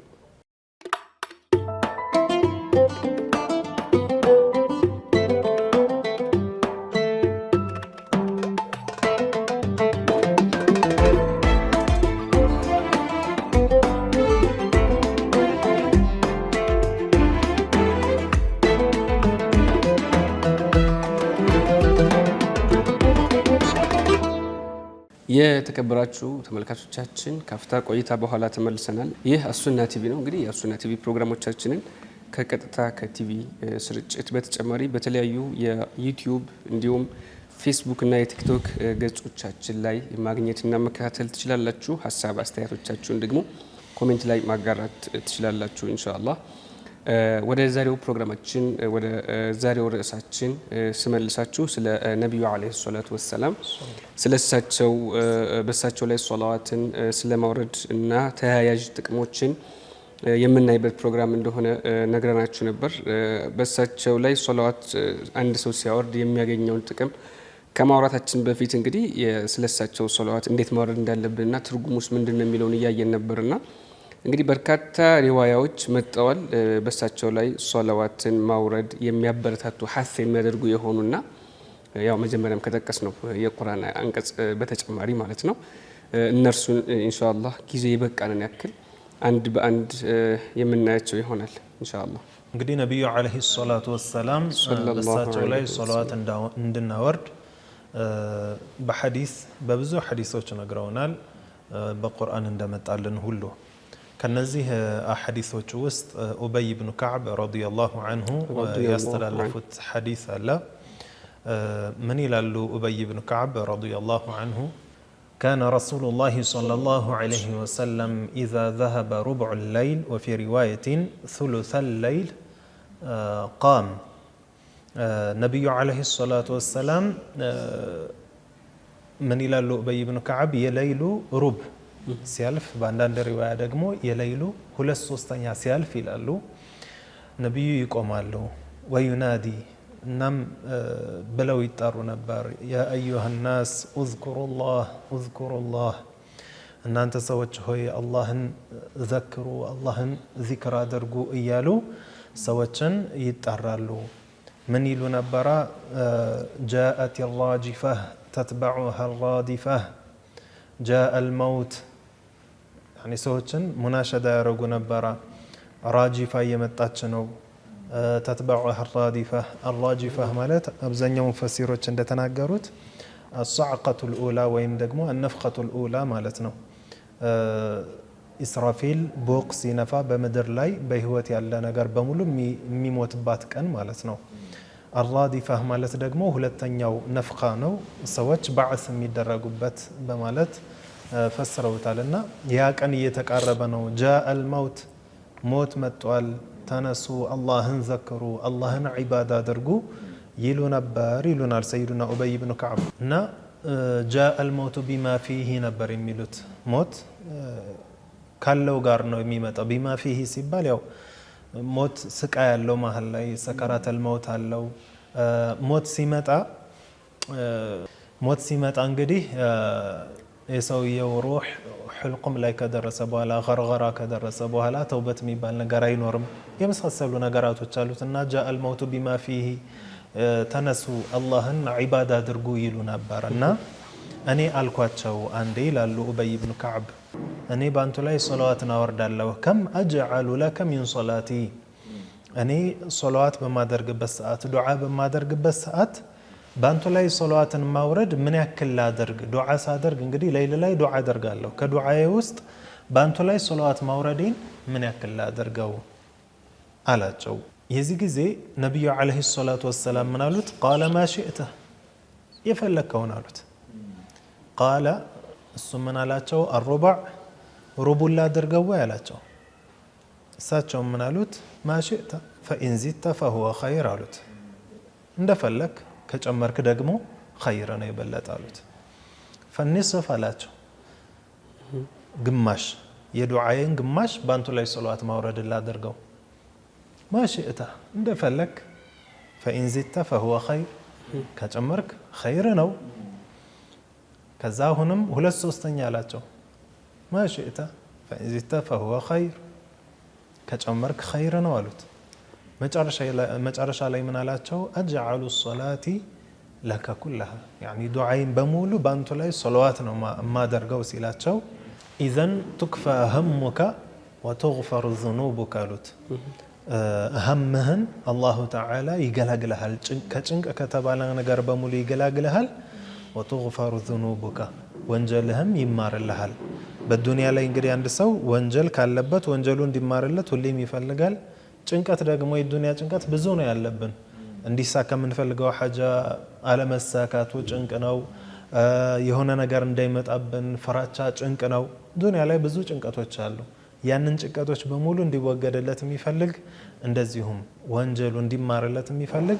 የተከበራችሁ ተመልካቾቻችን ካፍታ ቆይታ በኋላ ተመልሰናል። ይህ አሱና ቲቪ ነው። እንግዲህ የአሱና ቲቪ ፕሮግራሞቻችንን ከቀጥታ ከቲቪ ስርጭት በተጨማሪ በተለያዩ የዩቲዩብ እንዲሁም ፌስቡክ እና የቲክቶክ ገጾቻችን ላይ ማግኘትና መከታተል ትችላላችሁ። ሀሳብ አስተያየቶቻችሁን ደግሞ ኮሜንት ላይ ማጋራት ትችላላችሁ ኢንሻአላህ። ወደ ዛሬው ፕሮግራማችን ወደ ዛሬው ርዕሳችን ስመልሳችሁ ስለ ነብዩ አለይሂ ሰላቱ ወሰላም ስለሳቸው በሳቸው ላይ ሶላዋትን ስለማውረድ እና ተያያዥ ጥቅሞችን የምናይበት ፕሮግራም እንደሆነ ነግረናችሁ ነበር። በሳቸው ላይ ሶላዋት አንድ ሰው ሲያወርድ የሚያገኘውን ጥቅም ከማውራታችን በፊት እንግዲህ ስለሳቸው ሶላዋት እንዴት ማውረድ እንዳለብንና ትርጉሙስ ምንድነው የሚለውን እያየን ነበርና እንግዲህ በርካታ ሪዋያዎች መጥተዋል። በሳቸው ላይ ሶላዋትን ማውረድ የሚያበረታቱ ሐስ የሚያደርጉ የሆኑና ያው መጀመሪያም ከጠቀስ ነው የቁርአን አንቀጽ በተጨማሪ ማለት ነው። እነርሱን ኢንሻአላህ ጊዜ ይበቃንን ያክል አንድ በአንድ የምናያቸው ይሆናል ኢንሻአላህ። እንግዲህ ነብዩ አለይሂ ሰላቱ ወሰላም በሳቸው ላይ ሶላዋት እንድናወርድ በሐዲስ በብዙ ሐዲሶች ነግረውናል። በቁርአን እንደመጣልን ሁሉ ከነዚህ አሐዲሶች ውስጥ ኡበይ ኢብኑ ከዕብ ረዲየላሁ ዐንሁ ያስተላለፉት ሐዲስ አለ። ምን ይላሉ ኡበይ ኢብኑ ከዕብ ረዲየላሁ ዐንሁ كان رسول الله صلى الله عليه وسلم إذا ذهب ربع الليل وفي رواية ثلث الليل قام نبي عليه الصلاة والسلام من إلى أبي بن كعب يليل ربع سيالف باندان رواية دقمو يليل هلس سوستانيا سيالف إلى نبي يقوم له وينادي نم بلو يطارو نبر يا أيها الناس اذكروا الله أن أنت سوتش هوي اللهن ذكروا اللهن ذكرى درقو إيالو سوتشن يتعرالو من يلو نبرا جاءت الراجفة تتبعها الرادفة جاء الموت يعني سوتشن مناشدة يرقو نبرا راجفة يمتاتشنو تتبعها الرادفة الراجفة مالت أبزنيو مفسيروች እንደተናገሩት الصعقة الأولى ወይም ደግሞ النفخة الأولى ማለት ነው። ኢስራፊል ቦቅ ሲነፋ በምድር ላይ በህይወት ያለ ነገር በሙሉ የሚሞትባት ቀን ማለት ነው። الرادفة ማለት ደግሞ ሁለተኛው ነፍኻ ነው። ሰዎች ባዕስ የሚደረጉበት በማለት ፈስረውታልና ያ ቀን እየተቃረበ ነው። جاء الموت ሞት መጥቷል። ተነሱ አላህን ዘክሩ አላህን ዒባዳ አድርጉ ይሉ ነበር ይሉናል ሰይዱና ኡበይ ኢብኑ ከዕብ። እና ጃአ አልመውቱ ቢማ ፊሂ ነበር የሚሉት። ሞት ካለው ጋር ነው የሚመጣው። ቢማ ፊሂ ሲባል ያው ሞት ስቃይ ያለው መሀል ላይ ሰከራተል መውት አለው። ሞት ሲመጣ እንግዲህ የሰውየው ሩህ ሕልቁም ላይ ከደረሰ በኋላ ገርገራ ከደረሰ በኋላ ተውበት የሚባል ነገር አይኖርም። የመሳሰሉ ነገራቶች አሉት እና ጃአ አልመውቱ ቢማ ፊሂ ተነሱ አላህን ዒባዳ አድርጉ ይሉ ነበር። እና እኔ አልኳቸው አንዴ ይላሉ ኡበይ ኢብኑ ከዕብ እኔ ባንቱ ላይ ሶላዋትን አወርዳለሁ። ከም አጅዐሉ ለከ ሚን ሶላቲ እኔ ሶላዋት በማደርግበት ሰዓት ዱዓ በማደርግበት ሰዓት ባንቱ ላይ ሶላዋትን ማውረድ ምን ያክል ላደርግ? ዱዓ ሳደርግ እንግዲህ ሌሊት ላይ ዱዓ አደርጋለሁ። ከዱዓዬ ውስጥ ባንቱ ላይ ሶላዋት ማውረዴን ምን ያክል ላደርገው አላቸው። የዚህ ጊዜ ነብዩ አለይሂ ሰላቱ ወሰላም ምን አሉት? ቃለ ማ ሺእተ የፈለከውን አሉት። ቃለ እሱ ምን አላቸው? አርሩባዕ ሩቡን ላደርገው ያላቸው። እሳቸው ምን አሉት? ማ ሺእተ ፈኢን ዚድተ ፈሁወ ኸይር አሉት። እንደፈለክ ከጨመርክ ደግሞ ኸይር ነው የበለጠ አሉት። ፈኒስፍ አላቸው። ግማሽ የዱዓዬን ግማሽ ባንቱ ላይ ሶላዋት ማውረድ ላደርገው። ማሽእታ እንደፈለክ ፈኢን ዚድተ ፈሁወ ኸይር ከጨመርክ ኸይር ነው። ከዛ አሁንም ሁለት ሶስተኛ አላቸው። ማሽእታ ፈኢን ዚድተ ፈሁወ ኸይር ከጨመርክ ኸይር ነው አሉት። መጨረሻ ላይ ምን አላቸው? አጅዐሉ ሶላቲ ለከ ኩለሃ ያኒ ዱዓይን በሙሉ ባንቱ ላይ ሶላዋት ነው ማደርገው ሲላቸው ኢዘን ቱክፋ ህሙከ ወቱግፈሩ ዙኑቡከ አሉት። ህምህን አላሁ ተዓላ ይገላግልሃል። ከጭንቅ ከተባለ ነገር በሙሉ ይገላግልሃል። ወቱግፈሩ ዙኑቡከ ወንጀልህም ይማርልሃል። በዱንያ ላይ እንግዲህ አንድ ሰው ወንጀል ካለበት ወንጀሉ እንዲማርለት ሁሌም ይፈልጋል። ጭንቀት ደግሞ የዱንያ ጭንቀት ብዙ ነው ያለብን። እንዲሳካ የምንፈልገው ሐጃ አለመሳካቱ ጭንቅ ነው። የሆነ ነገር እንዳይመጣብን ፍራቻ ጭንቅ ነው። ዱንያ ላይ ብዙ ጭንቀቶች አሉ። ያንን ጭንቀቶች በሙሉ እንዲወገድለት የሚፈልግ እንደዚሁም ወንጀሉ እንዲማርለት የሚፈልግ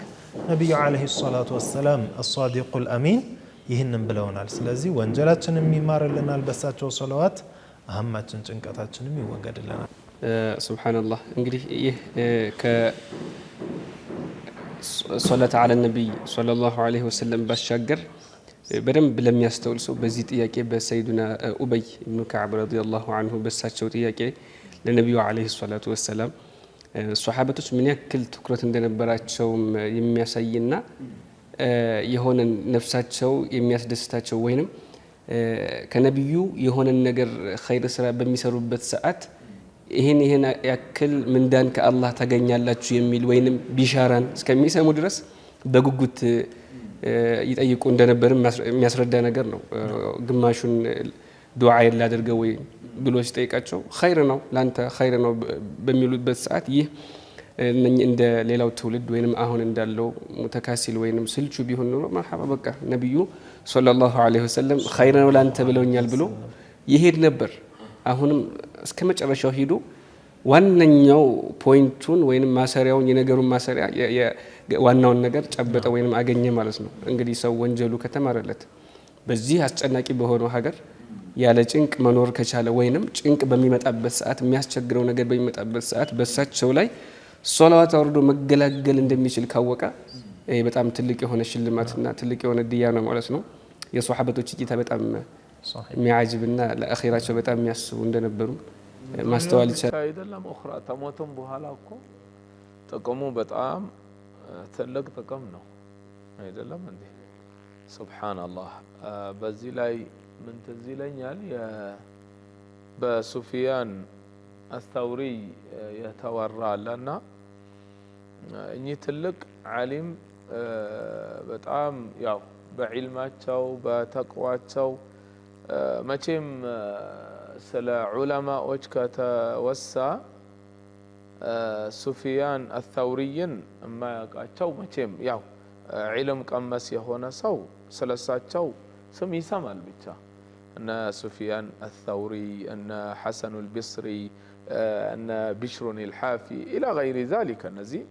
ነብዩ አለይሂ ሰላቱ ወሰላም አስሷዲቁል አሚን ይህንን ብለውናል። ስለዚህ ወንጀላችንን የሚማርልናል በሳቸው ሰለዋት፣ አህማችን ጭንቀታችንም ይወገድልናል። ሱብሃንአላህ። እንግዲህ ይህ ከሶላት አለ ነብይ ሰለላሁ ዐለይሂ ወሰለም ባሻገር በደንብ ለሚያስተውል ሰው በዚህ ጥያቄ በሰይዱና ኡበይ ኢብኑ ከዕብ ረዲየላሁ ዐንሁ በሳቸው ጥያቄ ለነብዩ ዐለይሂ ሰላቱ ወሰላም ሷሐበቶች ምን ያክል ትኩረት እንደነበራቸውም የሚያሳይና የሆነ ነፍሳቸው የሚያስደስታቸው ወይንም ከነብዩ የሆነ ነገር ኸይር ስራ በሚሰሩበት ሰዓት ይሄን ያክል ምንዳን ከአላህ ታገኛላችሁ የሚል ወይንም ቢሻራን እስከሚሰሙ ድረስ በጉጉት ይጠይቁ እንደነበርም የሚያስረዳ ነገር ነው። ግማሹን ዱዓ ያላደርገው ወይ ብሎ ሲጠይቃቸው ኸይር ነው ላንተ ኸይር ነው በሚሉበት ሰዓት ይህ እንደ ሌላው ትውልድ ወይንም አሁን እንዳለው ሙተካሲል ወይንም ስልቹ ቢሆን ነው መርሐባ በቃ ነብዩ ሰለላሁ ዐለይሂ ወሰለም ኸይር ነው ላንተ ብለውኛል ብሎ ይሄድ ነበር። አሁንም እስከ መጨረሻው ሄዶ ዋነኛው ፖይንቱን ወይንም ማሰሪያውን የነገሩን ማሰሪያ ዋናውን ነገር ጨበጠ ወይንም አገኘ ማለት ነው። እንግዲህ ሰው ወንጀሉ ከተማረለት በዚህ አስጨናቂ በሆነው ሀገር ያለ ጭንቅ መኖር ከቻለ ወይንም ጭንቅ በሚመጣበት ሰዓት የሚያስቸግረው ነገር በሚመጣበት ሰዓት በሳቸው ላይ ሶላዋት አውርዶ መገላገል እንደሚችል ካወቀ በጣም ትልቅ የሆነ ሽልማትና ትልቅ የሆነ ድያ ነው ማለት ነው። የሷሐበቶች እይታ በጣም የሚያጅብና ለአኺራቸው በጣም የሚያስቡ እንደነበሩ ማስተዋል ይቻላል። አይደለም ኡኽራ ተሞተም በኋላ እኮ ጥቅሙ በጣም ትልቅ ጥቅም ነው አይደለም እንዴ? ሱብሃንአላህ። በዚህ ላይ ምን ትዝ ይለኛል በሱፊያን አስተውሪ የተወራ አለና እኚህ ትልቅ ዓሊም በጣም ያው በዕልማቸው በተቅዋቸው መቼም ስለ ዑለማዎች ከተወሳ ሱፊያን አስተውሪን የማያውቃቸው መቼም ያው ዒልም ቀመስ የሆነ ሰው ስለሳቸው ስም ይሰማል ብቻ። እነ ሱፊያን አስተውሪ፣ እነ ሐሰኑ አልቢስሪ፣ እነ ቢሽሩን አልሓፊ ኢላ ገይሪ ዛሊከ እነዚህ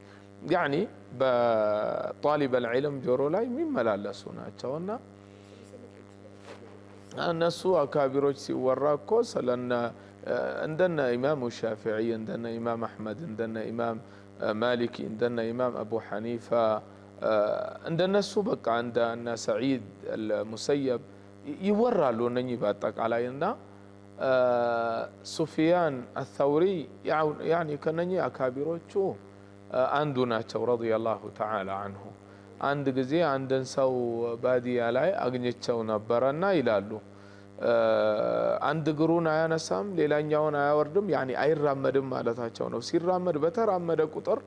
ያኒ በጣሊብ አልዕልም ጆሮ ላይ የሚመላለሱ ናቸውና እነሱ አካቢሮች ሲወራ እኮ ስለነ እንደነ ኢማም ሻፊዒ፣ እንደነ ኢማም አሕመድ፣ እንደነ ኢማም ማሊኪ፣ እንደነ ኢማም አቡ ሐኒፋ እንደነሱ በቃ እንደነ ሰዒድ አልሙሰየብ ይወራሉ እነኚህ በአጠቃላይ እና ሱፊያን አተውሪ ያኒ ከነኚህ አካቢሮቹ አንዱ ናቸው ረዲየላሁ ተዓላ አንሁ። አንድ ጊዜ አንድን ሰው ባዲያ ላይ አግኝቸው ነበረና ይላሉ አንድ እግሩን አያነሳም ሌላኛውን አያወርድም ያኒ አይራመድም ማለታቸው ነው። ሲራመድ በተራመደ ቁጥር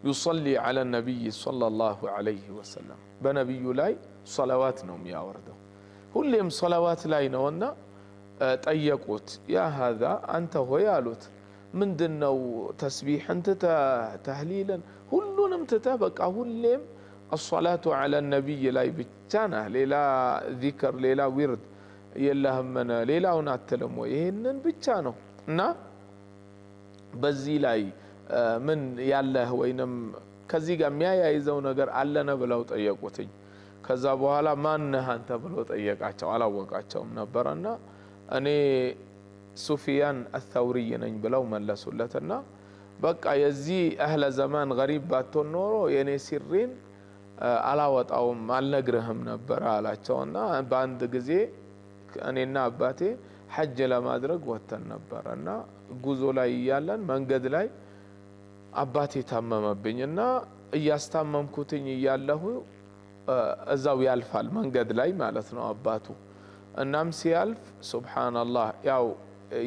يصلي على النبي صلى الله عليه وسلم بنبي لاي صلوات نوم يا وردو ሁሌም صلوات ላይ ነውና ጠየቁት يا هذا أنت هو ያሉት ምንድነው ተስቢህን ተህሊልን ሁሉንም በቃ ሁሌም الصلاة على النبي ላይ ብቻ ነህ ሌላ ዚክር ሌላ ዊርድ የለህም ሌላውን አትልም ወይ ይሄንን ብቻ ነው እና በዚህ ላይ ምን ያለህ ወይንም ከዚህ ጋር የሚያያይዘው ነገር አለነ ብለው ጠየቁትኝ። ከዛ በኋላ ማን ነህ አንተ ብሎ ጠየቃቸው። አላወቃቸውም ነበርና እኔ ሱፊያን አተውሪ ነኝ ብለው መለሱለትና በቃ የዚህ አህለ ዘማን ገሪብ ባትሆን ኖሮ የኔ ሲሪን አላወጣውም አልነግርህም ነበር አላቸውና በአንድ ጊዜ እኔና አባቴ ሐጅ ለማድረግ ወተን ነበርና ጉዞ ላይ ያለን መንገድ ላይ አባቴ ታመመብኝና እያስታመምኩትኝ እያለሁ እዛው ያልፋል መንገድ ላይ ማለት ነው አባቱ። እናም ሲያልፍ ሱብሃንአላህ ያው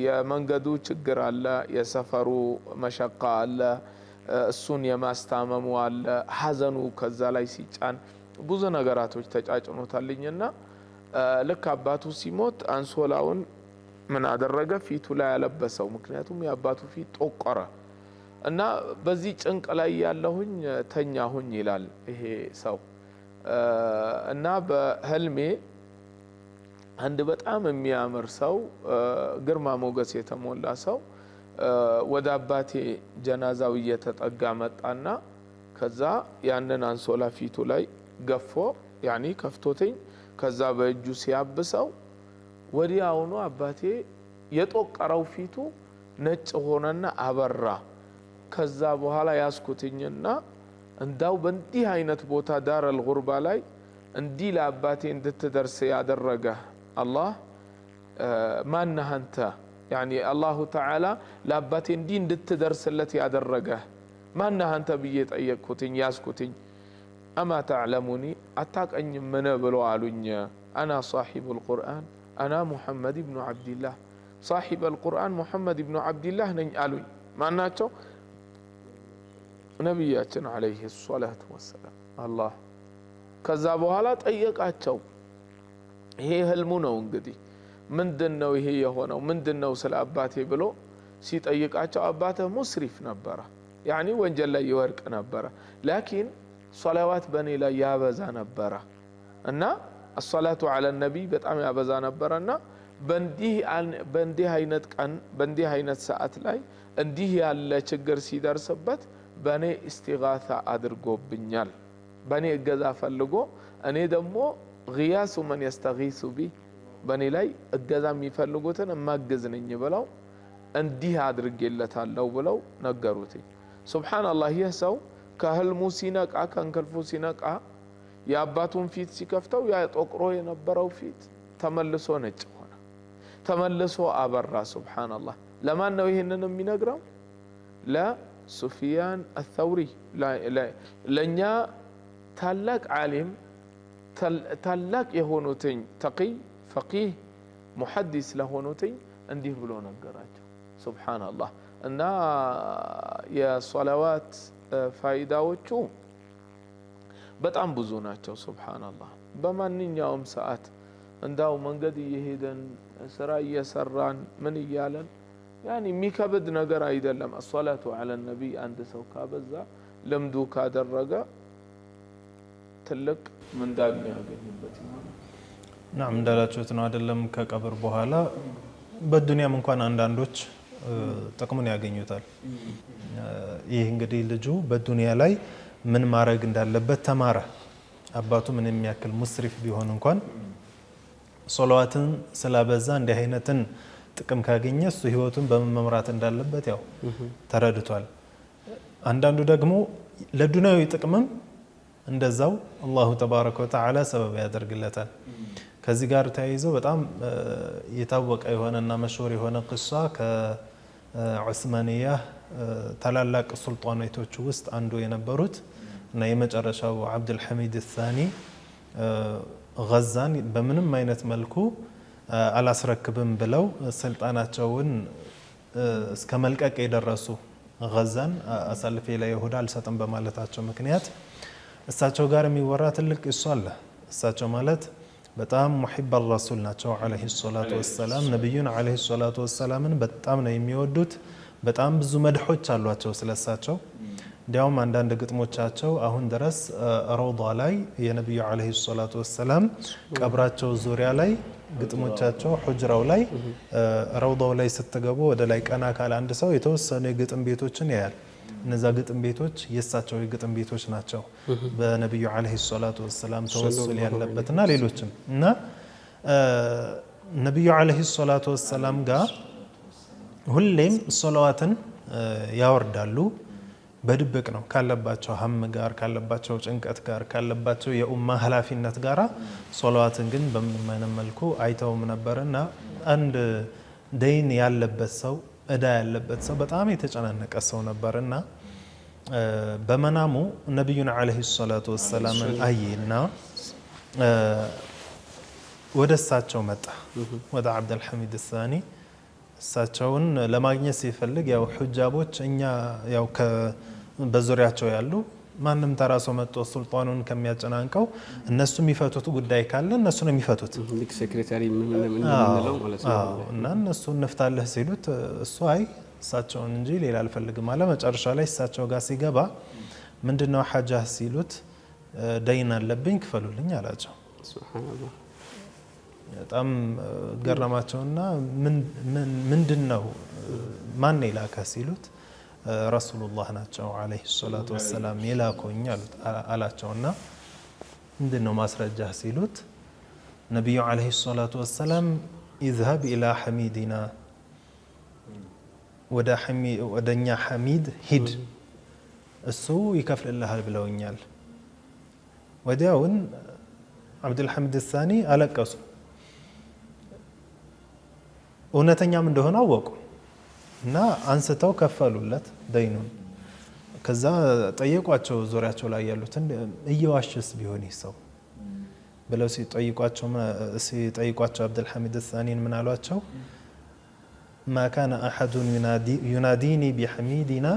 የመንገዱ ችግር አለ፣ የሰፈሩ መሸቃ አለ፣ እሱን የማስታመሙ አለ፣ ሐዘኑ ከዛ ላይ ሲጫን ብዙ ነገራቶች ተጫጭኖታልኝና ልክ አባቱ ሲሞት አንሶላውን ምን አደረገ ፊቱ ላይ ያለበሰው ምክንያቱም የአባቱ ፊት ጠቆረ እና በዚህ ጭንቅ ላይ ያለሁኝ ተኛሁኝ ይላል ይሄ ሰው እና በህልሜ አንድ በጣም የሚያምር ሰው ግርማ ሞገስ የተሞላ ሰው ወደ አባቴ ጀናዛው እየተጠጋ መጣና ከዛ ያንን አንሶላ ፊቱ ላይ ገፎ ያኒ ከፍቶትኝ ከዛ በእጁ ሲያብሰው ወዲያውኑ አባቴ የጠቆረው ፊቱ ነጭ ሆነና አበራ ከዛ በኋላ ያስኩትኝና እንዳው በእንዲህ አይነት ቦታ ዳረል ጉርባ ላይ እንዲህ ለአባቴ እንድትደርስ ያደረገ አላህ ማነህ አንተ ያኒ አላሁ ተዓላ ለአባቴ እንዲህ እንድትደርስለት ያደረገ ማነህ አንተ ብዬ ጠየቅኩትኝ ያስኩትኝ አማ ተዕለሙኒ አታቀኝም ምን ብሎ አሉኝ አና صاحب القرآن أنا محمد بن عبد الله صاحب القرآن محمد بن عبد الله ነኝ አሉኝ ማናቸው ነብያችን عليه الصلاة والسلام አላህ ከዛ በኋላ ጠየቃቸው ይሄ ህልሙ ነው እንግዲህ ምንድነው ይሄ የሆነው ምንድነው ስለ አባቴ ብሎ ሲጠይቃቸው አባቴ ሙስሪፍ ነበረ ያኒ ወንጀል ላይ ይወርቅ ነበረ ላኪን ሶላዋት በኔ ላይ ያበዛ ነበረ እና الصلاة على النبي በጣም ያበዛ ነበርና በእንዲህ አይነት ቀን በእንዲህ አይነት ሰዓት ላይ እንዲህ ያለ ችግር ሲደርስበት በኔ ኢስቲጋሳ አድርጎብኛል በኔ እገዛ ፈልጎ እኔ ደግሞ غياس من يستغيث بي በኔ ላይ እገዛ የሚፈልጉትን ማግዝ ነኝ ብለው እንዲህ አድርጌለታለሁ ብለው ነገሩት ሱብሃንአላህ ይህ ሰው ከህልሙ ሲነቃ ከእንቅልፉ ሲነቃ የአባቱን ፊት ሲከፍተው ያ ጠቆሮ የነበረው ፊት ተመልሶ ነጭ ሆነ ተመልሶ አበራ ሱብሃንአላህ ለማን ነው ይሄንን የሚነግረው ለሱፊያን الثوري ለኛ ታላቅ ዓሊም ታላቅ የሆኑትኝ ተቂ ፈቂህ ሙሐዲስ ለሆኑትኝ እንዲህ ብሎ ነገራቸው ሱብሃንአላህ እና የሶላዋት ፋይዳዎቹ በጣም ብዙ ናቸው ሱብሃንአላህ በማንኛውም ሰዓት እንዳው መንገድ እየሄደን ስራ እየሰራን ምን እያለን ያኒ የሚከብድ ነገር አይደለም الصلاه على النبي አንድ ሰው ካበዛ ልምዱ ካደረገ ትልቅ ምንዳም ያገኝበት ይሆናል ናም እንዳላችሁት ነው አይደለም ከቀብር በኋላ በዱንያም እንኳን አንዳንዶች ጥቅሙን ያገኙታል ይህ እንግዲህ ልጁ በዱንያ ላይ ምን ማድረግ እንዳለበት ተማረ አባቱ ምን የሚያክል ሙስሪፍ ቢሆን እንኳን ሶላዋትን ስላበዛ እንዲህ አይነትን ጥቅም ካገኘ እሱ ህይወቱን በመምራት እንዳለበት ያው ተረድቷል አንዳንዱ ደግሞ ለዱንያዊ ጥቅምም እንደዛው አላሁ ተባረከ ወተዓላ ሰበብ ያደርግለታል ከዚህ ጋር ተያይዞ በጣም የታወቀ የሆነና መሽሁር የሆነ ቅሷ ከዑስማንያ ታላላቅ ሱልጣናቶች ውስጥ አንዱ የነበሩት እና የመጨረሻው አብዱል ሐሚድ الثاني غزان በምንም አይነት መልኩ አላስረክብም ብለው ስልጣናቸውን እስከ መልቀቅ የደረሱ غزان አሳልፌ ለይሁዳ አልሰጥም በማለታቸው ምክንያት እሳቸው ጋር የሚወራ ትልቅ ቅሷ አለ እሳቸው ማለት በጣም ሙሂብ الرسول ናቸው عليه الصلاه والسلام ነብዩን عليه الصلاه والسلام በጣም ነው የሚወዱት በጣም ብዙ መድሖች አሏቸው ስለሳቸው እንዲያውም አንዳንድ ግጥሞቻቸው አሁን ድረስ ረውዳ ላይ የነብዩ عليه الصلاه والسلام ቀብራቸው ዙሪያ ላይ ግጥሞቻቸው ሁጅራው ላይ ረውዳው ላይ ስትገቡ ወደ ላይ ቀና ካለ አንድ ሰው የተወሰኑ የግጥም ቤቶችን ያያል እነዛ ግጥም ቤቶች የሳቸው የግጥም ቤቶች ናቸው በነብዩ عليه الصلاه والسلام ተወሱል ያለበትና ሌሎችም እና ነብዩ عليه الصلاه والسلام ጋር ሁሌም ሶላዋትን ያወርዳሉ በድብቅ ነው ካለባቸው ሀም ጋር ካለባቸው ጭንቀት ጋር ካለባቸው የኡማ ኃላፊነት ጋር ሶላዋትን ግን በምንም መልኩ አይተውም ነበርና አንድ ደይን ያለበት ሰው እዳ ያለበት ሰው በጣም የተጨናነቀ ሰው ነበርና በመናሙ ነብዩን عليه الصلاه والسلام አየና ወደሳቸው መጣ ወደ አብዱል ሐሚድ الثاني እሳቸውን ለማግኘት ሲፈልግ ያው ሑጃቦች እኛ ያው በዙሪያቸው ያሉ ማንም ተራሶ መጥቶ ሱልጣኑን ከሚያጨናንቀው እነሱ የሚፈቱት ጉዳይ ካለ እነሱ ነው የሚፈቱት። ልክ ሴክሬታሪ ምን እንደምንለው ማለት ነው። እና እነሱ እንፍታለህ ሲሉት እሱ አይ እሳቸውን እንጂ ሌላ አልፈልግም አለ። መጨረሻ ላይ እሳቸው ጋር ሲገባ ምንድነው ሐጃህ ሲሉት ደይን አለብኝ ክፈሉልኝ አላቸው። ሱብሃንአላህ በጣም ገረማቸውና ምንድነው ማን ይላካ ሲሉት ረሱሉላህ ናቸው አለይሂ ሰላቱ ወሰላም የላኩኝ አላቸውና ምንድነው ማስረጃ ሲሉት ነብዩ አለይሂ ሰላቱ ወሰላም اذهب الى حميدنا ወደኛ ሐሚድ ሂድ እሱ ይከፍልልሃል ብለውኛል። ወዲያውን አብዱል ሐሚድ الثاني አለቀሱ። እውነተኛም እንደሆነ አወቁ እና አንስተው ከፈሉለት ደይኑን። ከዛ ጠየቋቸው ዙሪያቸው ላይ ያሉትን እየዋሽስ ቢሆን ይሰው ብለው ሲጠይቋቸው አብዱል ሐሚድ الثاني ምን አሏቸው? ما كان أحد يناديني بحميدنا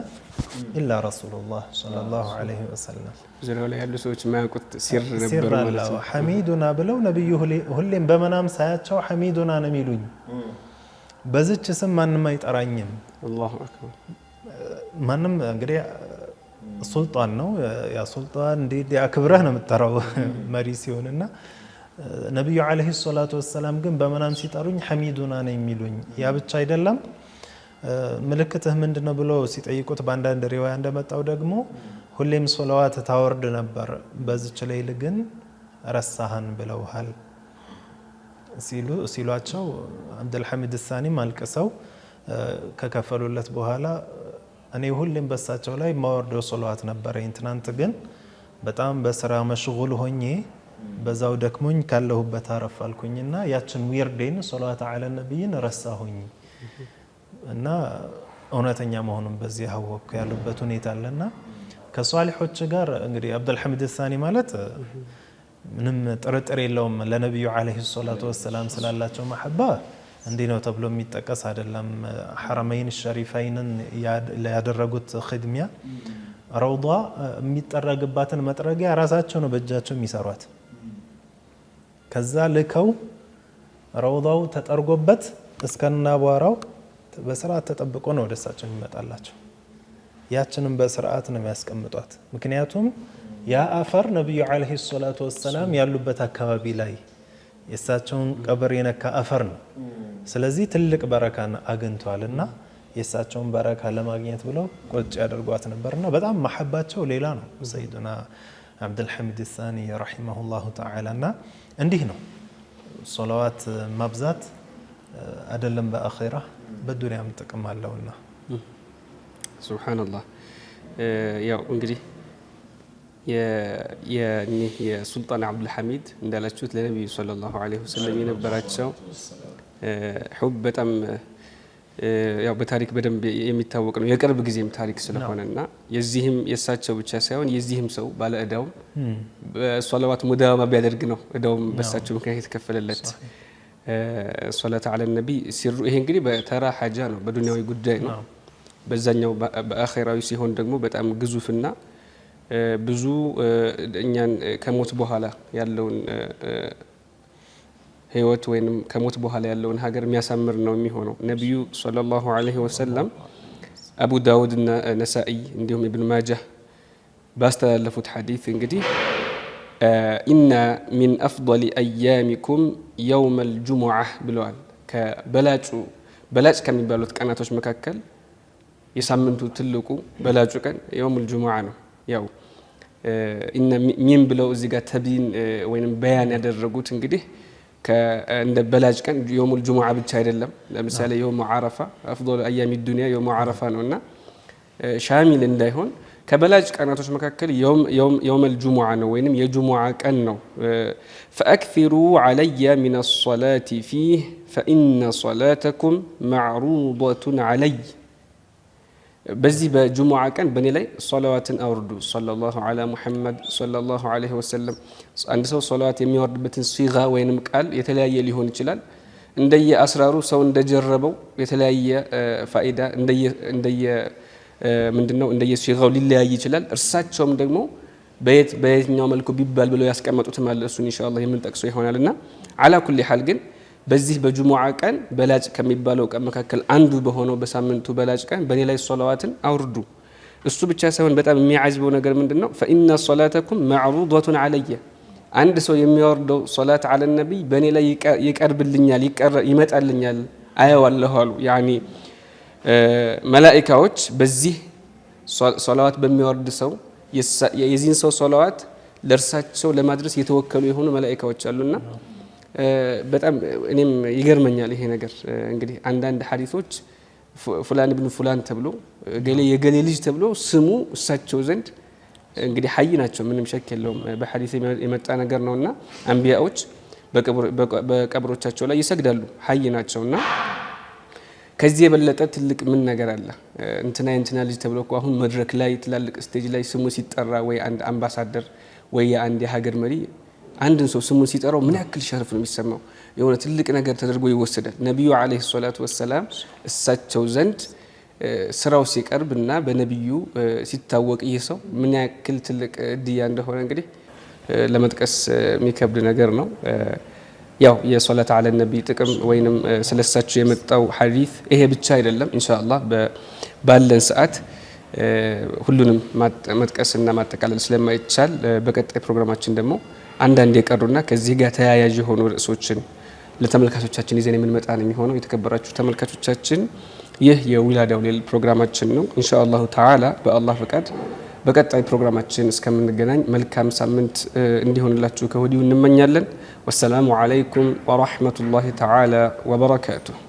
إلا رسول الله صلى الله عليه وسلم ዙሪያው ላይ ያሉ ሰዎች ማያውቁት ሲር ነበር ማለት ነው። ሐሚዱና ብለው ነብዩ ሁሌም በመናም ሳያቸው ሐሚዱና ነው የሚሉኝ፣ በዚች ስም ማንም አይጠራኝም። አላሁ አክበር። ማንም እንግዲህ ሱልጣን ነው ያ ሱልጣን እንዴት ያክብረህ ነው የምትጠራው መሪ ሲሆንና ነብዩ አለይሂ ሰላቱ ወሰላም ግን በመናም ሲጠሩኝ ሐሚዱና ነው የሚሉኝ። ያ ብቻ አይደለም ምልክትህ ምንድነው ብሎ ሲጠይቁት በአንዳንድ ሪዋያ እንደመጣው ደግሞ ሁሌም ሶላዋት ታወርድ ነበር፣ በዚች ሌሊት ግን ረሳሃን ብለውሃል ሲሏቸው አብዱል ሐሚድ الثاني ማልቀሰው ከከፈሉለት በኋላ እኔ ሁሌም በሳቸው ላይ ማወርደው ሶላዋት ነበረኝ፣ ትናንት ግን በጣም በስራ መሽጉል ሆኜ በዛው ደክሞኝ ካለሁበት አረፋልኩኝና ያችን ዊርዴን ሶላዋት አለ ነብይን ረሳሁኝ እና እውነተኛ መሆኑን በዚህ አወቅኩ ያሉበት ሁኔታ አለና ከሷሊሖች ጋር እንግዲህ አብዱል ሐሚድ الثاني ማለት ምንም ጥርጥር የለውም ለነብዩ አለይሂ ሰላቱ ወሰላም ስላላቸው መሐባ እንዲህ ነው ተብሎ የሚጠቀስ አይደለም። ሐረመይን ሸሪፈይንን ያደረጉት ኺድሚያ ረውዳ የሚጠረግባትን መጥረጊያ ራሳቸው ነው በእጃቸው የሚሰሯት። ከዛ ልከው ረውዳው ተጠርጎበት እስከና አቧራው በስርዓት ተጠብቆ ነው ወደሳቸው የሚመጣላቸው። ያችንም በስርዓት ነው የሚያስቀምጧት። ምክንያቱም ያ አፈር ነብዩ አለይሂ ሰላቱ ወሰላም ያሉበት አካባቢ ላይ የሳቸውን ቀብር የነካ አፈር ነው። ስለዚህ ትልቅ በረካን አግኝቷልና የሳቸውን በረካ ለማግኘት ብለው ቁጭ ያደርጓት ነበርና በጣም መሐባቸው ሌላ ነው ሰይዱና አብዱል ሐሚድ الثاني ረሂመሁላሁ ተዓላና እንዲህ ነው ሶላዋት ማብዛት አይደለም በአኺራ በዱንያም ጥቅም አለውና። ሱብሃንአላህ። ያው እንግዲህ የሱልጣን አብዱል ሐሚድ እንዳላችሁት ለነብዩ ሰለላሁ ዐለይሂ ወሰለም የነበራቸው ሑብ በጣም ያው በታሪክ በደንብ የሚታወቅ ነው። የቅርብ ጊዜም ታሪክ ስለሆነና የዚህም የሳቸው ብቻ ሳይሆን የዚህም ሰው ባለ እዳውም በሶላዋት ሙዳወማ ቢያደርግ ነው እዳውም በሳቸው ምክንያት የተከፈለለት። ሶላተ ዐለ ነቢ ሲሩ ይሄ እንግዲህ በተራ ሐጃ ነው፣ በዱንያዊ ጉዳይ ነው። በዛኛው በአኺራዊ ሲሆን ደግሞ በጣም ግዙፍና ብዙ እኛን ከሞት በኋላ ያለውን ህይወት ወይም ከሞት በኋላ ያለውን ሀገር የሚያሳምር ነው የሚሆነው። ነብዩ ሰለላሁ ዐለይሂ ወሰለም አቡ ዳውድ እና ነሳኢ እንዲሁም ኢብኑ ማጃህ ባስተላለፉት ሐዲስ እንግዲህ ኢነ ሚን አፍضل አያሚኩም የውመል ጁሙዓ ብለዋል። በላጭ ከሚባሉት ቀናቶች መካከል የሳምንቱ ትልቁ በላጩ ቀን የውመል ጁሙዓ ነው። ያው ኢነ ሚን ብለው እዚህ ጋር ተቢን ወይም በያን ያደረጉት እንግዲህ እንደ በላጭ ቀን የውመል ጁሙዓ ብቻ አይደለም። ለምሳሌ የውመ ዓረፋ አፍضل አያሚ ዱንያ የውመ ዓረፋ ነውና ሻሚል እንዳይሆን ከበላጭ ቀናቶች መካከል የውመል ጁሙዓ ነው ወይንም የጁሙዓ ቀን ነው። ፈአክሲሩ ዐለየ ሚነ ሶላቲ ፊህ ፈኢነ ሶላተኩም መዕሩደቱን ዐለይ። በዚህ በጁሙዓ ቀን በእኔ ላይ ሶላዋትን አውርዱ። ሰለላሁ ዐላ ሙሐመድ ሰለላሁ ዐለይሂ ወሰለም። አንድ ሰው ሶላዋት የሚወርድበትን ሲጋ ወይንም ቃል የተለያየ ሊሆን ይችላል። እንደየ አስራሩ ሰው እንደጀረበው የተለያየ ፋኢዳ እንደየ ምንድነው እንደየሲጋው ሊለያይ ይችላል። እርሳቸውም ደግሞ በየትኛው መልኩ ቢባል ብለው ያስቀመጡትም አለ። እሱን ኢንሻአላህ የምንጠቅሰው ይሆናልና አላ ኩሊ ሐል ግን በዚህ በጁሙዓ ቀን በላጭ ከሚባለው ቀን መካከል አንዱ በሆነው በሳምንቱ በላጭ ቀን በእኔ ላይ ሶላዋትን አውርዱ። እሱ ብቻ ሳይሆን በጣም የሚያጅበው ነገር ምንድነው ፈኢነ ሶላተኩም መዕሩደቱን ዐለየ አንድ ሰው የሚያወርደው ሶላት አለ ነቢይ በእኔ ላይ ይቀርብልኛል ይመጣልኛል አየዋለሁ አሉ። ያኒ መላኢካዎች በዚህ ሶላዋት በሚያወርድ ሰው የዚህን ሰው ሶላዋት ለእርሳቸው ለማድረስ የተወከሉ የሆኑ መላኢካዎች አሉና በጣም እኔም ይገርመኛል ይሄ ነገር። እንግዲህ አንዳንድ ሐዲሶች ፉላን ኢብኑ ፉላን ተብሎ ገሌ የገሌ ልጅ ተብሎ ስሙ እሳቸው ዘንድ እንግዲህ ሐይ ናቸው፣ ምንም ሸክ የለውም። በሐዲስ የመጣ ነገር ነውና አንቢያዎች በቀብሮቻቸው ላይ ይሰግዳሉ፣ ሐይ ናቸውና ከዚህ የበለጠ ትልቅ ምን ነገር አለ? እንትና ልጅ ተብሎ እኮ አሁን መድረክ ላይ ትላልቅ ስቴጅ ላይ ስሙ ሲጠራ ወይ አንድ አምባሳደር ወይ አንድ የሀገር መሪ አንድን ሰው ስሙን ሲጠራው ምን ያክል ሸርፍ ነው የሚሰማው? የሆነ ትልቅ ነገር ተደርጎ ይወሰዳል። ነቢዩ አለይሂ ሰላቱ ወሰላም እሳቸው ዘንድ ስራው ሲቀርብ እና በነቢዩ ሲታወቅ ይህ ሰው ምን ያክል ትልቅ እድያ እንደሆነ እንግዲህ ለመጥቀስ የሚከብድ ነገር ነው። ያው የሶላት አለ ነቢይ ጥቅም ወይንም ስለሳቸው የመጣው ሐዲስ ይሄ ብቻ አይደለም። ኢንሻአላህ ባለን ሰዓት ሁሉንም መጥቀስና ማጠቃለል ስለማይቻል በቀጣይ ፕሮግራማችን ደግሞ አንዳንድ የቀሩና ከዚህ ጋር ተያያዥ የሆኑ ርዕሶችን ለተመልካቾቻችን ይዘን የምንመጣ ነው የሚሆነው። የተከበራችሁ ተመልካቾቻችን ይህ የዊላዳው ሌሊት ፕሮግራማችን ነው። ኢንሻአላሁ ተዓላ በአላህ ፈቃድ በቀጣይ ፕሮግራማችን እስከምንገናኝ መልካም ሳምንት እንዲሆንላችሁ ከወዲሁ እንመኛለን። ወሰላሙ አለይኩም ወራህመቱላሂ ተዓላ ወበረካቱሁ።